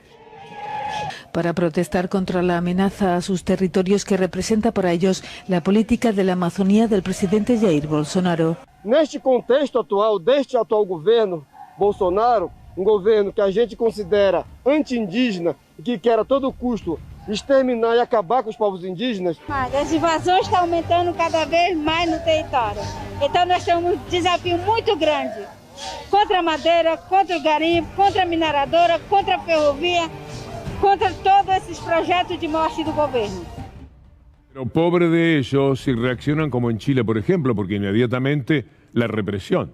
para protestar contra la amenaza a sus territorios que representa para ellos la política de la Amazonía del presidente Jair Bolsonaro. Neste contexto atual, deste atual governo Bolsonaro, governo que a gente considera anti-indígena e que quer a todo custo exterminar e acabar com os povos indígenas. As invasões estão aumentando cada vez mais no território. Então nós temos um desafio muito grande contra a madeira, contra o garimpo, contra a mineradora, contra a ferrovia, contra todos esses projetos de morte do governo. Pero pobre de ellos si reaccionan como en Chile, por ejemplo, porque inmediatamente la represión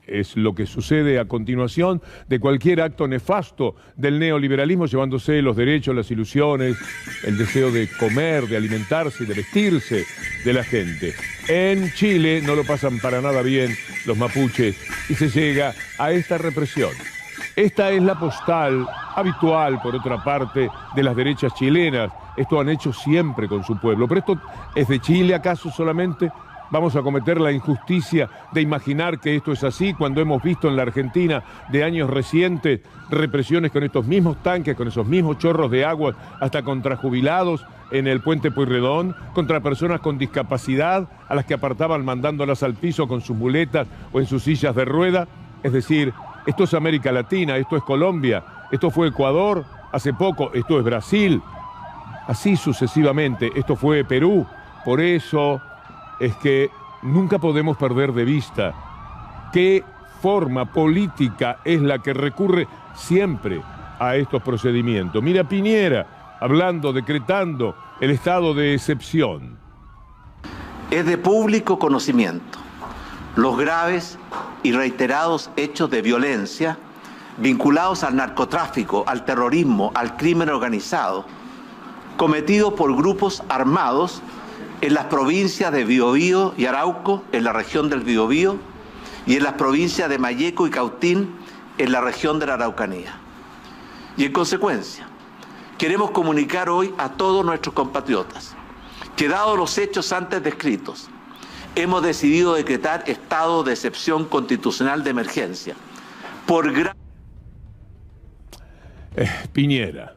es lo que sucede a continuación de cualquier acto nefasto del neoliberalismo, llevándose los derechos, las ilusiones, el deseo de comer, de alimentarse y de vestirse de la gente. En Chile no lo pasan para nada bien los mapuches y se llega a esta represión. Esta es la postal habitual, por otra parte, de las derechas chilenas. Esto han hecho siempre con su pueblo. ¿Pero esto es de Chile acaso solamente? ¿Vamos a cometer la injusticia de imaginar que esto es así cuando hemos visto en la Argentina de años recientes represiones con estos mismos tanques, con esos mismos chorros de agua, hasta contra jubilados en el puente Pueyrredón, contra personas con discapacidad a las que apartaban mandándolas al piso con sus muletas o en sus sillas de rueda? Es decir, esto es América Latina, esto es Colombia, esto fue Ecuador hace poco, esto es Brasil, así sucesivamente, esto fue Perú. Por eso es que nunca podemos perder de vista qué forma política es la que recurre siempre a estos procedimientos. Mira Piñera hablando, decretando el estado de excepción. Es de público conocimiento los graves y reiterados hechos de violencia vinculados al narcotráfico, al terrorismo, al crimen organizado, cometidos por grupos armados en las provincias de Biobío y Arauco, en la región del Biobío, y en las provincias de Malleco y Cautín, en la región de la Araucanía. Y en consecuencia, queremos comunicar hoy a todos nuestros compatriotas que, dados los hechos antes descritos, hemos decidido decretar estado de excepción constitucional de emergencia por Piñera.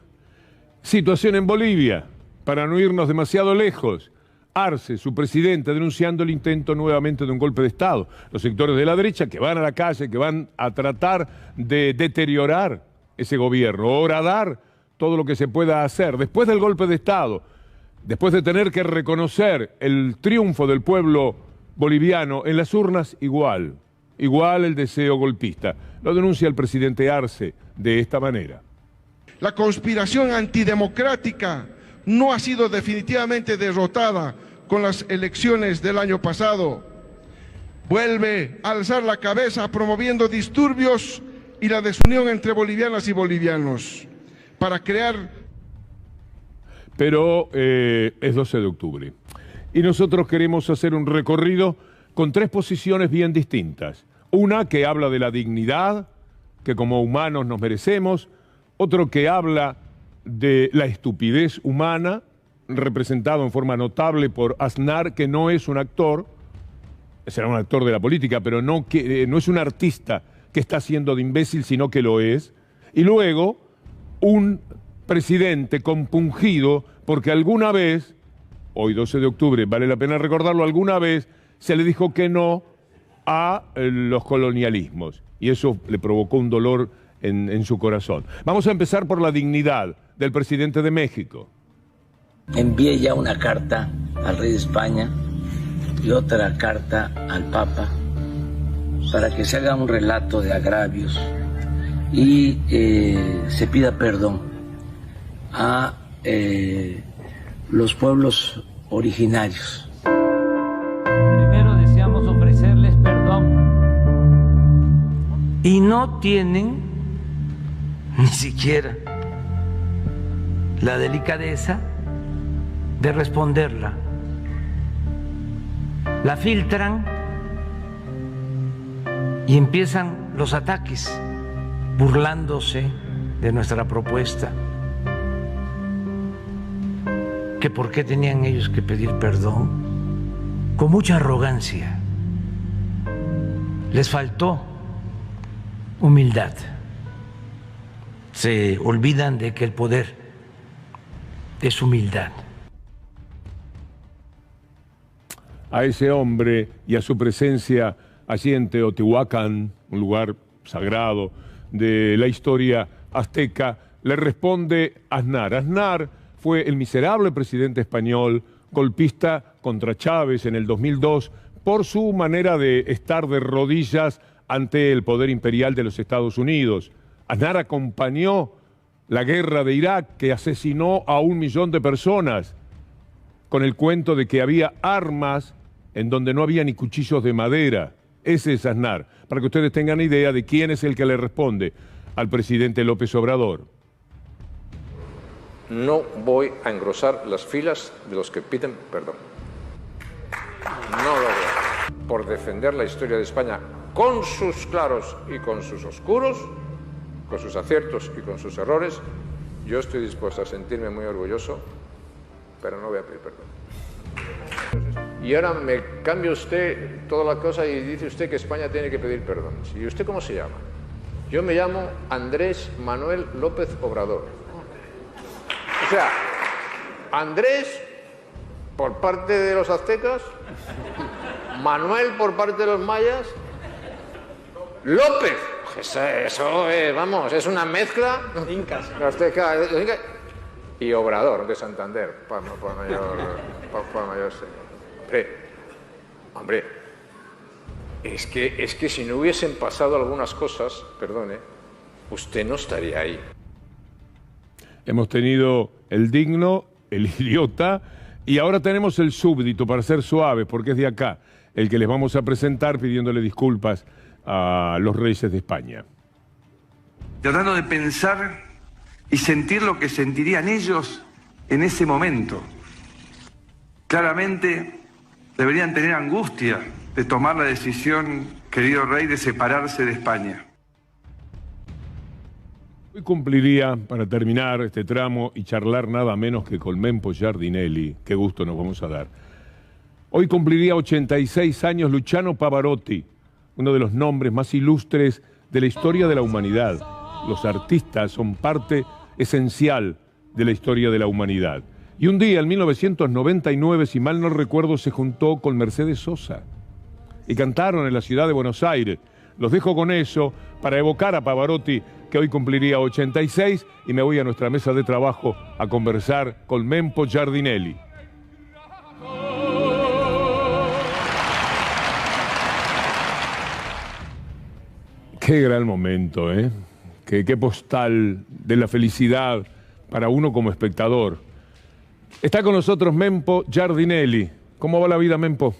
Situación en Bolivia, para no irnos demasiado lejos. Arce, su presidente, denunciando el intento nuevamente de un golpe de Estado. Los sectores de la derecha que van a la calle, que van a tratar de deteriorar ese gobierno, o horadar todo lo que se pueda hacer. Después del golpe de Estado, después de tener que reconocer el triunfo del pueblo boliviano en las urnas, igual el deseo golpista. Lo denuncia el presidente Arce de esta manera. La conspiración antidemocrática no ha sido definitivamente derrotada con las elecciones del año pasado. Vuelve a alzar la cabeza promoviendo disturbios y la desunión entre bolivianas y bolivianos para crear... Pero es 12 de octubre y nosotros queremos hacer un recorrido con tres posiciones bien distintas. Una que habla de la dignidad que como humanos nos merecemos, otro que habla de la estupidez humana, representado en forma notable por Aznar, que no es un actor, será un actor de la política, pero no es un artista que está haciendo de imbécil, sino que lo es. Y luego, un presidente compungido, porque alguna vez, hoy 12 de octubre, vale la pena recordarlo, alguna vez se le dijo que no a los colonialismos, y eso le provocó un dolor en su corazón. Vamos a empezar por la dignidad del presidente de México. Envié ya una carta al rey de España y otra carta al Papa para que se haga un relato de agravios y se pida perdón a los pueblos originarios. Primero deseamos ofrecerles perdón. Y no tienen ni siquiera la delicadeza de responderla. La filtran y empiezan los ataques, burlándose de nuestra propuesta. Que por qué tenían ellos que pedir perdón, con mucha arrogancia. Les faltó humildad. Se olvidan de que el poder es humildad. A ese hombre y a su presencia allí en Teotihuacán, un lugar sagrado de la historia azteca, le responde Aznar. Aznar fue el miserable presidente español, golpista contra Chávez en el 2002, por su manera de estar de rodillas ante el poder imperial de los Estados Unidos. Aznar acompañó la guerra de Irak, que asesinó a 1 millón de personas, con el cuento de que había armas en donde no había ni cuchillos de madera. Ese es Aznar, para que ustedes tengan idea de quién es el que le responde al presidente López Obrador. No voy a engrosar las filas de los que piden perdón. No lo voy a hacer. Por defender la historia de España con sus claros y con sus oscuros, con sus aciertos y con sus errores, yo estoy dispuesto a sentirme muy orgulloso, pero no voy a pedir perdón. Y ahora me cambia usted toda la cosa y dice usted que España tiene que pedir perdón. ¿Y usted cómo se llama? Yo me llamo Andrés Manuel López Obrador. O sea, Andrés por parte de los aztecas, Manuel por parte de los mayas, López. Eso es, vamos, es una mezcla. Incas. Azteca, y Obrador de Santander, para mayor hombre, es que si no hubiesen pasado algunas cosas, perdone, usted no estaría ahí. Hemos tenido el digno, el idiota, y ahora tenemos el súbdito, para ser suaves, porque es de acá, el que les vamos a presentar pidiéndole disculpas a los reyes de España. Tratando de pensar y sentir lo que sentirían ellos en ese momento. Claramente deberían tener angustia de tomar la decisión, querido rey, de separarse de España. Hoy cumpliría, para terminar este tramo y charlar nada menos que con Mempo Giardinelli, qué gusto nos vamos a dar. Hoy cumpliría 86 años Luciano Pavarotti, uno de los nombres más ilustres de la historia de la humanidad. Los artistas son parte esencial de la historia de la humanidad. Y un día, en 1999, si mal no recuerdo, se juntó con Mercedes Sosa y cantaron en la ciudad de Buenos Aires. Los dejo con eso para evocar a Pavarotti, que hoy cumpliría 86, y me voy a nuestra mesa de trabajo a conversar con Mempo Giardinelli. Qué gran momento, ¿eh? Qué postal de la felicidad para uno como espectador. Está con nosotros Mempo Giardinelli. ¿Cómo va la vida, Mempo?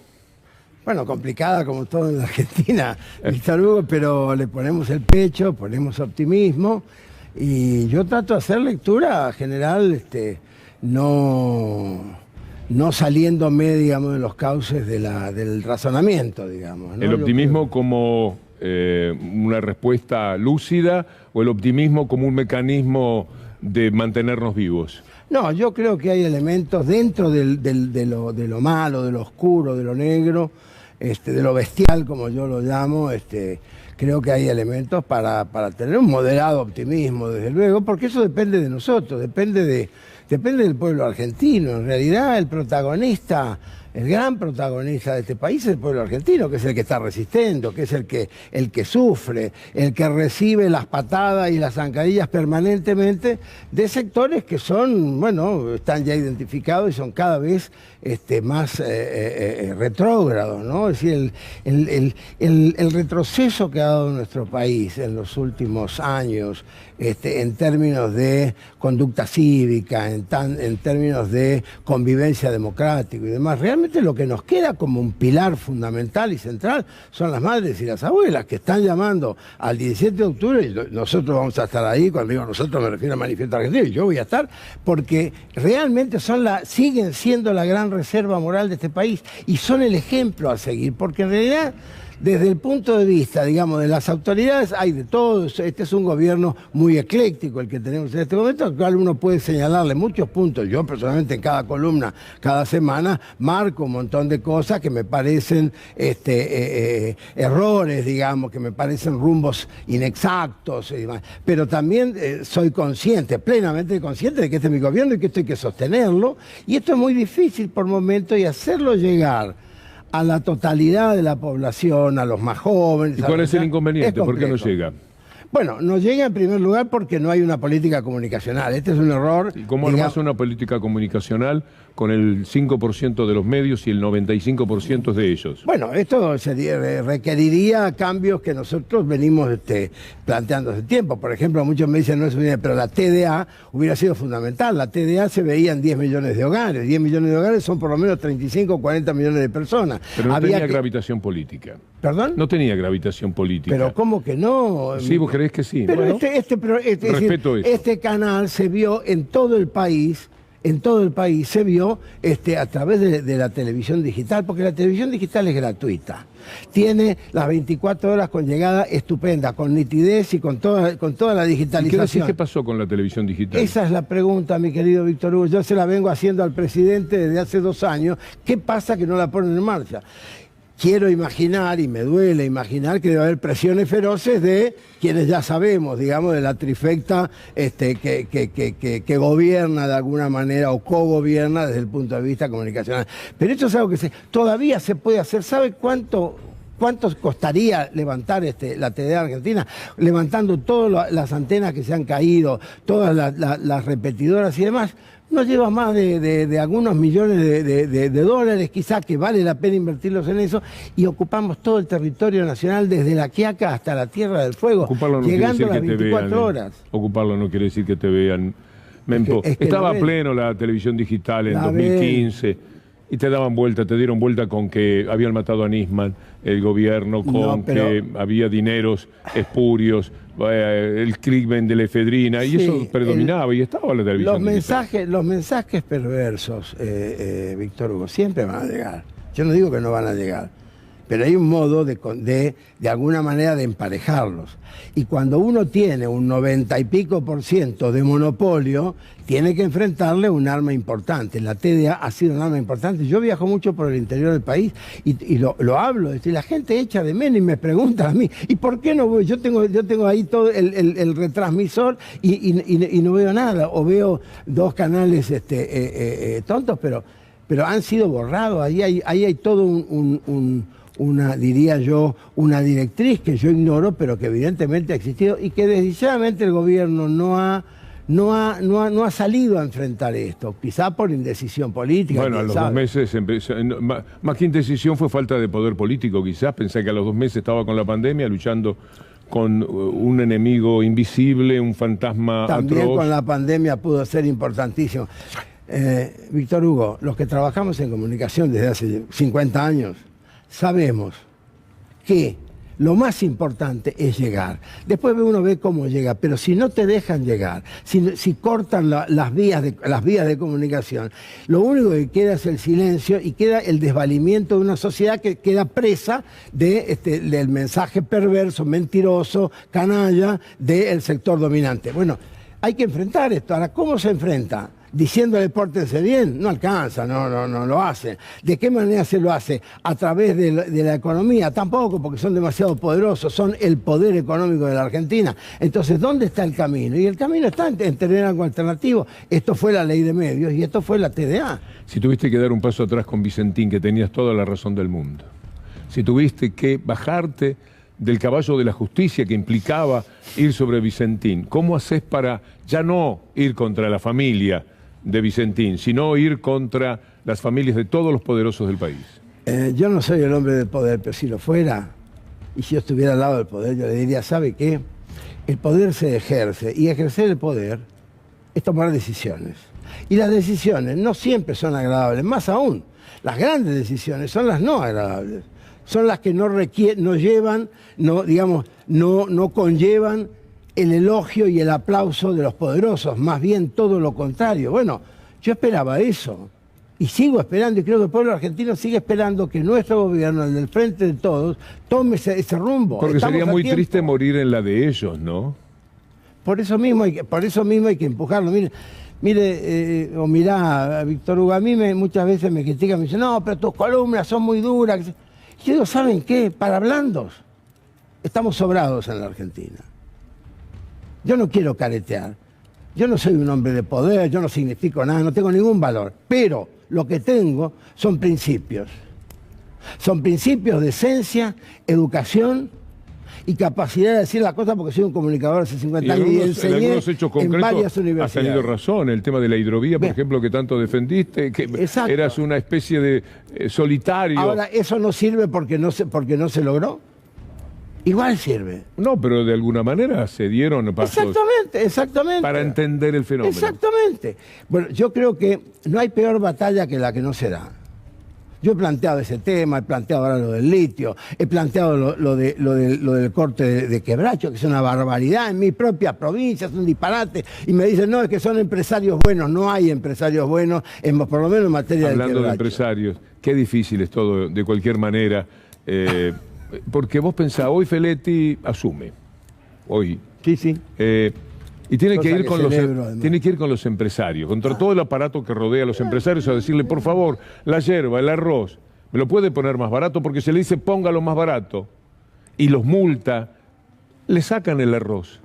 Bueno, complicada como todo en la Argentina, Víctor Hugo, pero le ponemos el pecho, ponemos optimismo y yo trato de hacer lectura general, no saliéndome, digamos, de los cauces del razonamiento, digamos, ¿no? El optimismo como una respuesta lúcida o el optimismo como un mecanismo de mantenernos vivos. No, yo creo que hay elementos dentro de lo malo, de lo oscuro, de lo negro, de lo bestial, como yo lo llamo. Creo que hay elementos para tener un moderado optimismo, desde luego, porque eso depende de nosotros, depende del pueblo argentino. En realidad el protagonista el gran protagonista de este país es el pueblo argentino, que es el que está resistiendo, que es el que sufre, el que recibe las patadas y las zancadillas permanentemente de sectores que son, bueno, están ya identificados y son cada vez más retrógrados, ¿no? Es decir, el retroceso que ha dado nuestro país en los últimos años, en términos de conducta cívica, en términos de convivencia democrática y demás, realmente lo que nos queda como un pilar fundamental y central son las madres y las abuelas, que están llamando al 17 de octubre, y nosotros vamos a estar ahí. Cuando digo nosotros me refiero a Manifiesto Argentino, y yo voy a estar, porque realmente siguen siendo la gran reserva moral de este país y son el ejemplo a seguir, porque en realidad, desde el punto de vista, digamos, de las autoridades, hay de todo. Este es un gobierno muy ecléctico el que tenemos en este momento, al cual uno puede señalarle muchos puntos. Yo personalmente en cada columna, cada semana, marco un montón de cosas que me parecen errores, digamos, que me parecen rumbos inexactos y demás. Pero también soy consciente, plenamente consciente de que este es mi gobierno y que esto hay que sostenerlo. Y esto es muy difícil por momentos, y hacerlo llegar a la totalidad de la población, a los más jóvenes. ¿Y cuál es el inconveniente? ¿Por qué no llega? Bueno, no llega en primer lugar porque no hay una política comunicacional. Este es un error. ¿Y cómo armás una política comunicacional con el 5% de los medios y el 95% de ellos? Bueno, esto requeriría cambios que nosotros venimos planteando hace tiempo. Por ejemplo, muchos me dicen, no es bien, pero la TDA hubiera sido fundamental. La TDA se veía en 10 millones de hogares. 10 millones de hogares son por lo menos 35 o 40 millones de personas. Pero no tenía gravitación política. ¿Perdón? No tenía gravitación política. Pero ¿cómo que no? Sí, vos creés que sí. Pero bueno, respeto eso. Este canal se vio en todo el país. En todo el país se vio a través de la televisión digital, porque la televisión digital es gratuita. Tiene las 24 horas con llegada estupenda, con nitidez y con toda la digitalización. ¿Qué pasó con la televisión digital? Esa es la pregunta, mi querido Víctor Hugo. Yo se la vengo haciendo al presidente desde hace 2 años. ¿Qué pasa que no la ponen en marcha? Quiero imaginar, y me duele imaginar, que debe haber presiones feroces de quienes ya sabemos, digamos, de la trifecta que gobierna de alguna manera o cogobierna desde el punto de vista comunicacional. Pero esto es algo que todavía se puede hacer. ¿Sabe cuánto costaría levantar la TDA Argentina? Levantando todas las antenas que se han caído, todas las repetidoras y demás. No lleva más de algunos millones de dólares, quizás, que vale la pena invertirlos en eso, y ocupamos todo el territorio nacional, desde La Quiaca hasta la Tierra del Fuego, llegando a las 24 horas. Ocuparlo no quiere decir que te vean. Mempo, estaba pleno la televisión digital en 2015. Y te daban vuelta, te dieron vuelta con que habían matado a Nisman, el gobierno, que había dineros espurios, el crimen de la efedrina, y eso predominaba, y estaba la televisión. Los mensajes perversos, Víctor Hugo, siempre van a llegar. Yo no digo que no van a llegar, pero hay un modo de alguna manera de emparejarlos. Y cuando uno tiene un 90 y pico % de monopolio, tiene que enfrentarle un arma importante. La TDA ha sido un arma importante. Yo viajo mucho por el interior del país y lo hablo. Y la gente echa de menos y me pregunta a mí, ¿y por qué no voy? Yo tengo ahí todo el retransmisor y no veo nada. O veo 2 canales tontos, pero han sido borrados. Ahí hay todo diría yo, una directriz que yo ignoro, pero que evidentemente ha existido y que desdichadamente el gobierno no ha salido a enfrentar esto, quizá por indecisión política. Bueno, a los 2 meses, más que indecisión fue falta de poder político, quizás. Pensé que a los 2 meses estaba con la pandemia, luchando con un enemigo invisible, un fantasma También atroz. Con la pandemia pudo ser importantísimo. Víctor Hugo, los que trabajamos en comunicación desde hace 50 años, sabemos que lo más importante es llegar. Después uno ve cómo llega, pero si no te dejan llegar, si cortan las vías de comunicación, lo único que queda es el silencio y queda el desvalimiento de una sociedad que queda presa del mensaje perverso, mentiroso, canalla del sector dominante. Bueno, hay que enfrentar esto. Ahora, ¿cómo se enfrenta? diciéndole pórtense bien, no alcanza, no lo hacen. ¿De qué manera se lo hace? A través de la economía, tampoco, porque son demasiado poderosos, son el poder económico de la Argentina. Entonces, ¿dónde está el camino? Y el camino está en tener algo alternativo. Esto fue la ley de medios y esto fue la TDA. Si tuviste que dar un paso atrás con Vicentín, que tenías toda la razón del mundo, si tuviste que bajarte del caballo de la justicia que implicaba ir sobre Vicentín, ¿cómo haces para ya no ir contra la familia de Vicentín, sino ir contra las familias de todos los poderosos del país? Yo no soy el hombre del poder, pero si lo fuera, y si yo estuviera al lado del poder, yo le diría, ¿sabe qué? El poder se ejerce, y ejercer el poder es tomar decisiones. Y las decisiones no siempre son agradables, más aún, las grandes decisiones son las no agradables. Son las que no conllevan el elogio y el aplauso de los poderosos, más bien todo lo contrario. Bueno, yo esperaba eso, y sigo esperando, y creo que el pueblo argentino sigue esperando que nuestro gobierno, el del Frente de Todos, tome ese rumbo. Porque sería muy triste morir en la de ellos, ¿no? Por eso mismo hay que empujarlo. Mirá, Víctor Hugo, a mí muchas veces me critican, me dicen, no, pero tus columnas son muy duras. Yo digo, ¿saben qué? Para blandos, estamos sobrados en la Argentina. Yo no quiero caretear. Yo no soy un hombre de poder, yo no significo nada, no tengo ningún valor. Pero lo que tengo son principios. Son principios de esencia, educación y capacidad de decir las cosas, porque soy un comunicador hace 50 años y enseñé en varias universidades. Has tenido razón, el tema de la hidrovía, por ejemplo, que tanto defendiste, que eras una especie de solitario. Ahora, ¿eso no sirve porque no se logró? Igual sirve. No, pero de alguna manera se dieron pasos. Exactamente. Para entender el fenómeno. Exactamente. Bueno, yo creo que no hay peor batalla que la que no se da. Yo he planteado ese tema, he planteado ahora lo del litio, he planteado lo del corte de quebracho, que es una barbaridad en mi propia provincia, es un disparate. Y me dicen, no, es que son empresarios buenos. No hay empresarios buenos, por lo menos en materia de quebracho. Hablando de empresarios, qué difícil es todo, de cualquier manera. Porque vos pensás, hoy Feletti asume. Hoy. Sí. Y tiene que ir con los empresarios, contra todo el aparato que rodea a los empresarios, a decirle, por favor, la yerba, el arroz, ¿me lo puede poner más barato? Porque se le dice, póngalo más barato, y los multa, le sacan el arroz.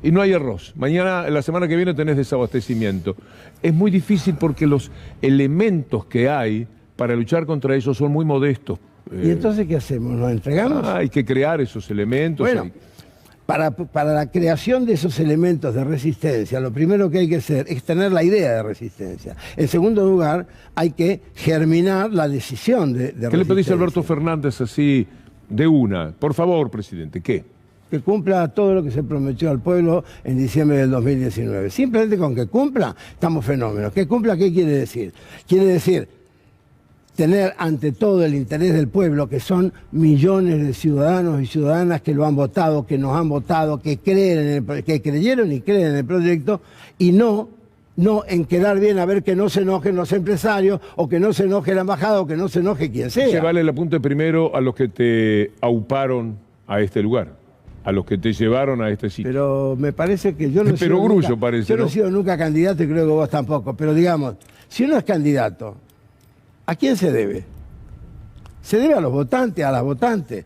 Y no hay arroz. Mañana, la semana que viene, tenés desabastecimiento. Es muy difícil porque los elementos que hay para luchar contra ellos son muy modestos. ¿Y entonces qué hacemos? ¿Nos entregamos? Hay que crear esos elementos. Bueno, para la creación de esos elementos de resistencia, lo primero que hay que hacer es tener la idea de resistencia. En segundo lugar, hay que germinar la decisión de resistencia. ¿Qué le pedís a Alberto Fernández así de una? Por favor, presidente, ¿qué? Que cumpla todo lo que se prometió al pueblo en diciembre del 2019. Simplemente con que cumpla, estamos fenómenos. ¿Que cumpla qué quiere decir? Quiere decir tener ante todo el interés del pueblo, que son millones de ciudadanos y ciudadanas que lo han votado, que nos han votado, que creyeron y creen en el proyecto, y no en quedar bien a ver que no se enojen los empresarios, o que no se enoje la embajada, o que no se enoje quien sea. Se vale el apunte primero a los que te auparon a este lugar, a los que te llevaron a este sitio. Pero me parece que yo no he sido nunca candidato, y creo que vos tampoco. Pero digamos, si uno es candidato, ¿a quién se debe? Se debe a los votantes, a las votantes.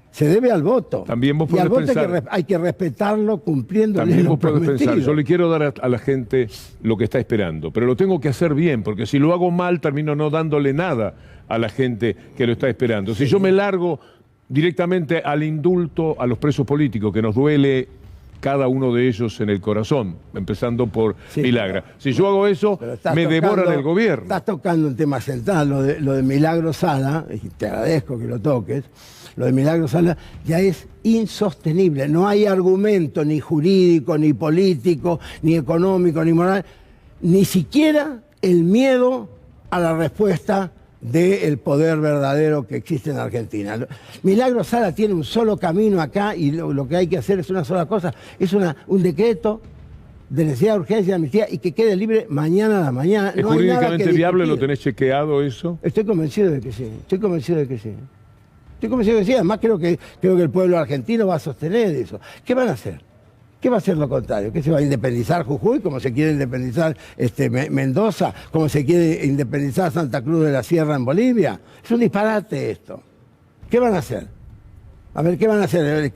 Se debe al voto. También vos podés pensar. Y al voto hay que respetarlo cumpliendo También vos podés pensar. Yo le quiero dar a la gente lo que está esperando, pero lo tengo que hacer bien, porque si lo hago mal, termino no dándole nada a la gente que lo está esperando. Si yo me largo directamente al indulto a los presos políticos, que nos duele cada uno de ellos en el corazón, empezando por Milagro. Si yo hago eso, me devoran el gobierno. Estás tocando un tema central, lo de Milagro Sala, y te agradezco que lo toques. Lo de Milagro Sala ya es insostenible. No hay argumento ni jurídico, ni político, ni económico, ni moral, ni siquiera el miedo a la respuesta del poder verdadero que existe en Argentina. Milagro Sala tiene un solo camino acá, y lo que hay que hacer es una sola cosa, es un decreto de necesidad de urgencia, de amnistía, y que quede libre mañana a la mañana. ¿Es jurídicamente viable? ¿Lo tenés chequeado eso? Estoy convencido de que sí, Además creo que el pueblo argentino va a sostener eso. ¿Qué van a hacer? ¿Qué va a ser lo contrario? ¿Qué se va a independizar Jujuy, como se quiere independizar Mendoza, como se quiere independizar Santa Cruz de la Sierra en Bolivia? Es un disparate esto. ¿Qué van a hacer? A ver, ¿qué van a hacer?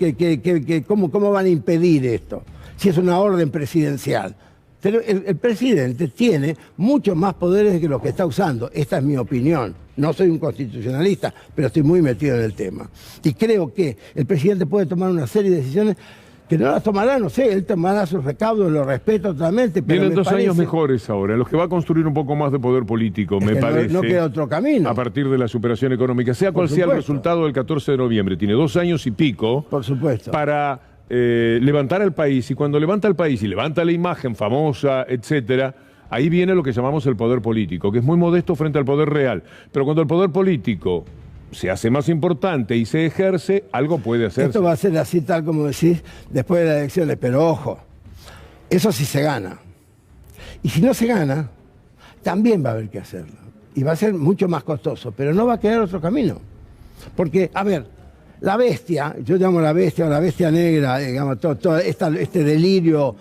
¿Cómo van a impedir esto? Si es una orden presidencial. Pero el presidente tiene muchos más poderes que los que está usando. Esta es mi opinión. No soy un constitucionalista, pero estoy muy metido en el tema. Y creo que el presidente puede tomar una serie de decisiones que no las tomará, no sé, él tomará sus recaudos, lo respeto totalmente. Pero vienen 2 años mejores ahora, en los que va a construir un poco más de poder político, me parece. No queda otro camino. A partir de la superación económica, sea cual sea el resultado del 14 de noviembre. Tiene 2 años y pico. Por supuesto. Para levantar al país. Y cuando levanta al país y levanta la imagen famosa, etcétera, ahí viene lo que llamamos el poder político, que es muy modesto frente al poder real. Pero cuando el poder político se hace más importante y se ejerce, algo puede hacerse. Esto va a ser así, tal como decís, después de las elecciones. Pero ojo, eso sí se gana. Y si no se gana, también va a haber que hacerlo. Y va a ser mucho más costoso, pero no va a quedar otro camino. Porque, a ver, la bestia, yo llamo la bestia o la bestia negra, digamos, todo este delirio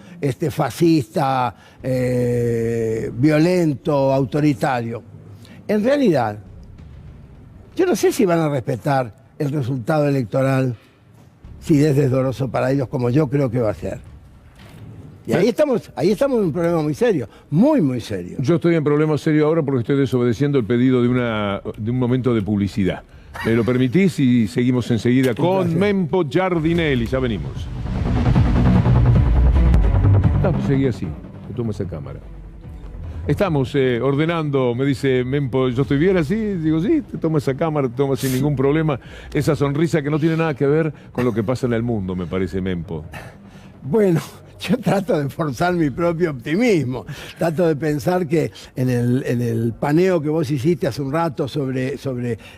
fascista, violento, autoritario. En realidad, yo no sé si van a respetar el resultado electoral, si es desdoroso para ellos, como yo creo que va a ser. Y ahí estamos en un problema muy serio, muy, muy serio. Yo estoy en problema serio ahora porque estoy desobedeciendo el pedido de un momento de publicidad. ¿Me lo permitís? Y seguimos enseguida con Mempo Giardinelli. Ya venimos. Seguí así. Te tomo esa cámara. Estamos ordenando, me dice Mempo, ¿yo estoy bien así? Digo, sí, te tomo esa cámara, te tomo sin ningún problema. Esa sonrisa que no tiene nada que ver con lo que pasa en el mundo, me parece, Mempo. Bueno, yo trato de forzar mi propio optimismo. Trato de pensar que en el paneo que vos hiciste hace un rato sobre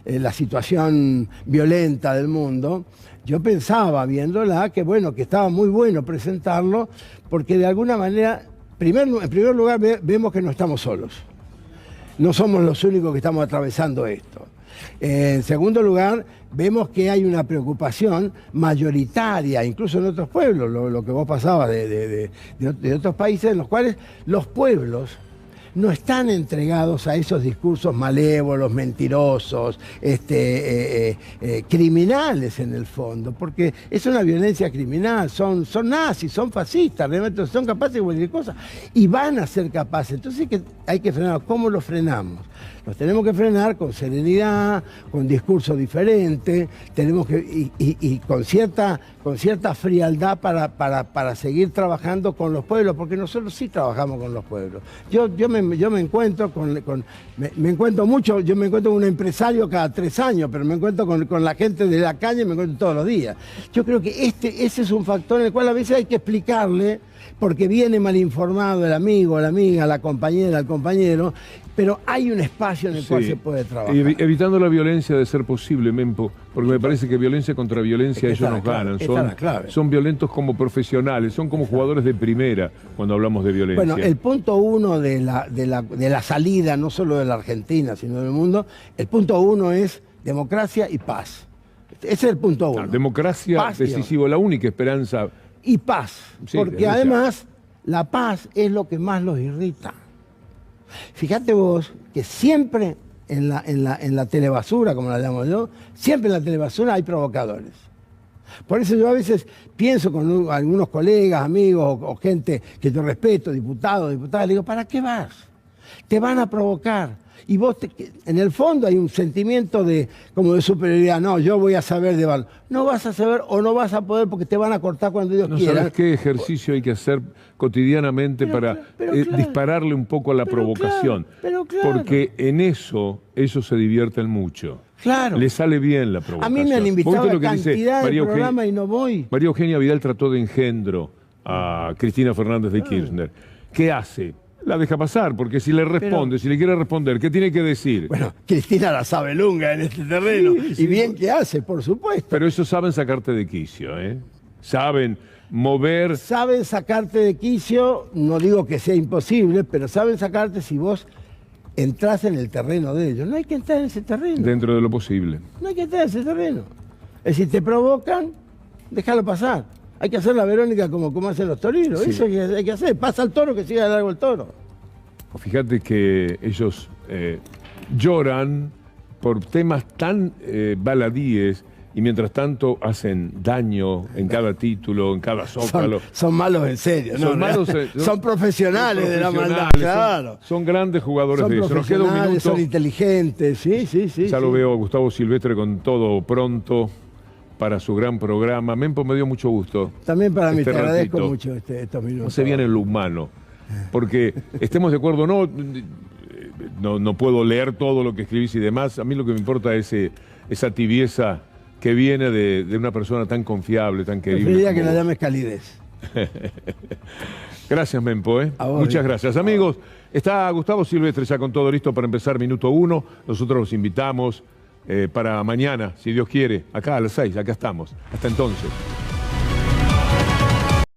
la situación violenta del mundo, yo pensaba, viéndola, que bueno, que estaba muy bueno presentarlo, porque de alguna manera, en primer lugar, vemos que no estamos solos. No somos los únicos que estamos atravesando esto. En segundo lugar, vemos que hay una preocupación mayoritaria, incluso en otros pueblos, lo que vos pasabas de otros países en los cuales los pueblos no están entregados a esos discursos malévolos, mentirosos, criminales en el fondo, porque es una violencia criminal, son nazis, son fascistas, realmente son capaces de cualquier cosa y van a ser capaces. Entonces hay que frenar. ¿Cómo lo frenamos? Los tenemos que frenar con serenidad, con discurso diferente, tenemos que y con cierta frialdad para seguir trabajando con los pueblos, porque nosotros sí trabajamos con los pueblos. Yo me encuentro me encuentro mucho, yo me encuentro con un empresario cada 3 años, pero me encuentro con la gente de la calle, me encuentro todos los días. Yo creo que ese es un factor en el cual a veces hay que explicarle, porque viene mal informado el amigo, la amiga, la compañera, el compañero, pero hay un espacio en el cual se puede trabajar. Evitando la violencia de ser posible, Mempo, porque me parece que violencia contra violencia ellos nos ganan. Son violentos como profesionales, son como jugadores de primera cuando hablamos de violencia. Bueno, el punto 1 de la salida, no solo de la Argentina, sino del mundo, el punto 1 es democracia y paz. Ese es el punto 1. Democracia, decisivo, la única esperanza. Y paz, porque además la paz es lo que más los irrita. Fíjate vos que siempre en la telebasura, como la llamo yo, siempre en la telebasura hay provocadores. Por eso yo a veces pienso con algunos colegas, amigos o gente que yo respeto, diputados, diputadas, le digo, ¿para qué vas? Te van a provocar. Y vos, en el fondo hay un sentimiento como de superioridad. No, yo voy a saber de valor. No vas a saber o no vas a poder porque te van a cortar cuando ellos quieran. ¿Sabes qué ejercicio hay que hacer cotidianamente para dispararle un poco a la provocación? Claro. Porque en eso ellos se divierten mucho. Claro. Le sale bien la provocación. A mí me han invitado a cantidad de programas y no voy. María Eugenia Vidal trató de engendro a Cristina Fernández de Kirchner. ¿Qué hace? La deja pasar, porque si le responde, si le quiere responder, ¿qué tiene que decir? Bueno, Cristina la sabe lunga en este terreno, y bien que hace, por supuesto. Pero ellos saben sacarte de quicio, ¿eh? Saben mover... Saben sacarte de quicio, no digo que sea imposible, pero saben sacarte si vos entras en el terreno de ellos. No hay que entrar en ese terreno. Dentro de lo posible. No hay que entrar en ese terreno. Es decir, te provocan, déjalo pasar. Hay que hacer la Verónica como hacen los torinos. Sí. Eso hay que hacer. Pasa el toro, que siga de largo el toro. Fíjate que ellos lloran por temas tan baladíes y mientras tanto hacen daño en cada título, en cada zócalo. Son malos en serio, ¿no? Son profesionales de la maldad, claro. Son grandes jugadores de eso. Nos queda un minuto. Son inteligentes, sí. Ya lo veo a Gustavo Silvestre con todo pronto para su gran programa. Mempo, me dio mucho gusto. También para mí, te ratito. agradezco mucho estos minutos. No se viene en lo humano, porque estemos de acuerdo o no puedo leer todo lo que escribís y demás. A mí lo que me importa es esa tibieza que viene de una persona tan confiable, tan querida. Preferiría que la llames calidez. Gracias, Mempo. Muchas gracias. Amigos, está Gustavo Silvestre ya con todo listo para empezar minuto 1. Nosotros los invitamos para mañana, si Dios quiere, acá a las 6, acá estamos. Hasta entonces.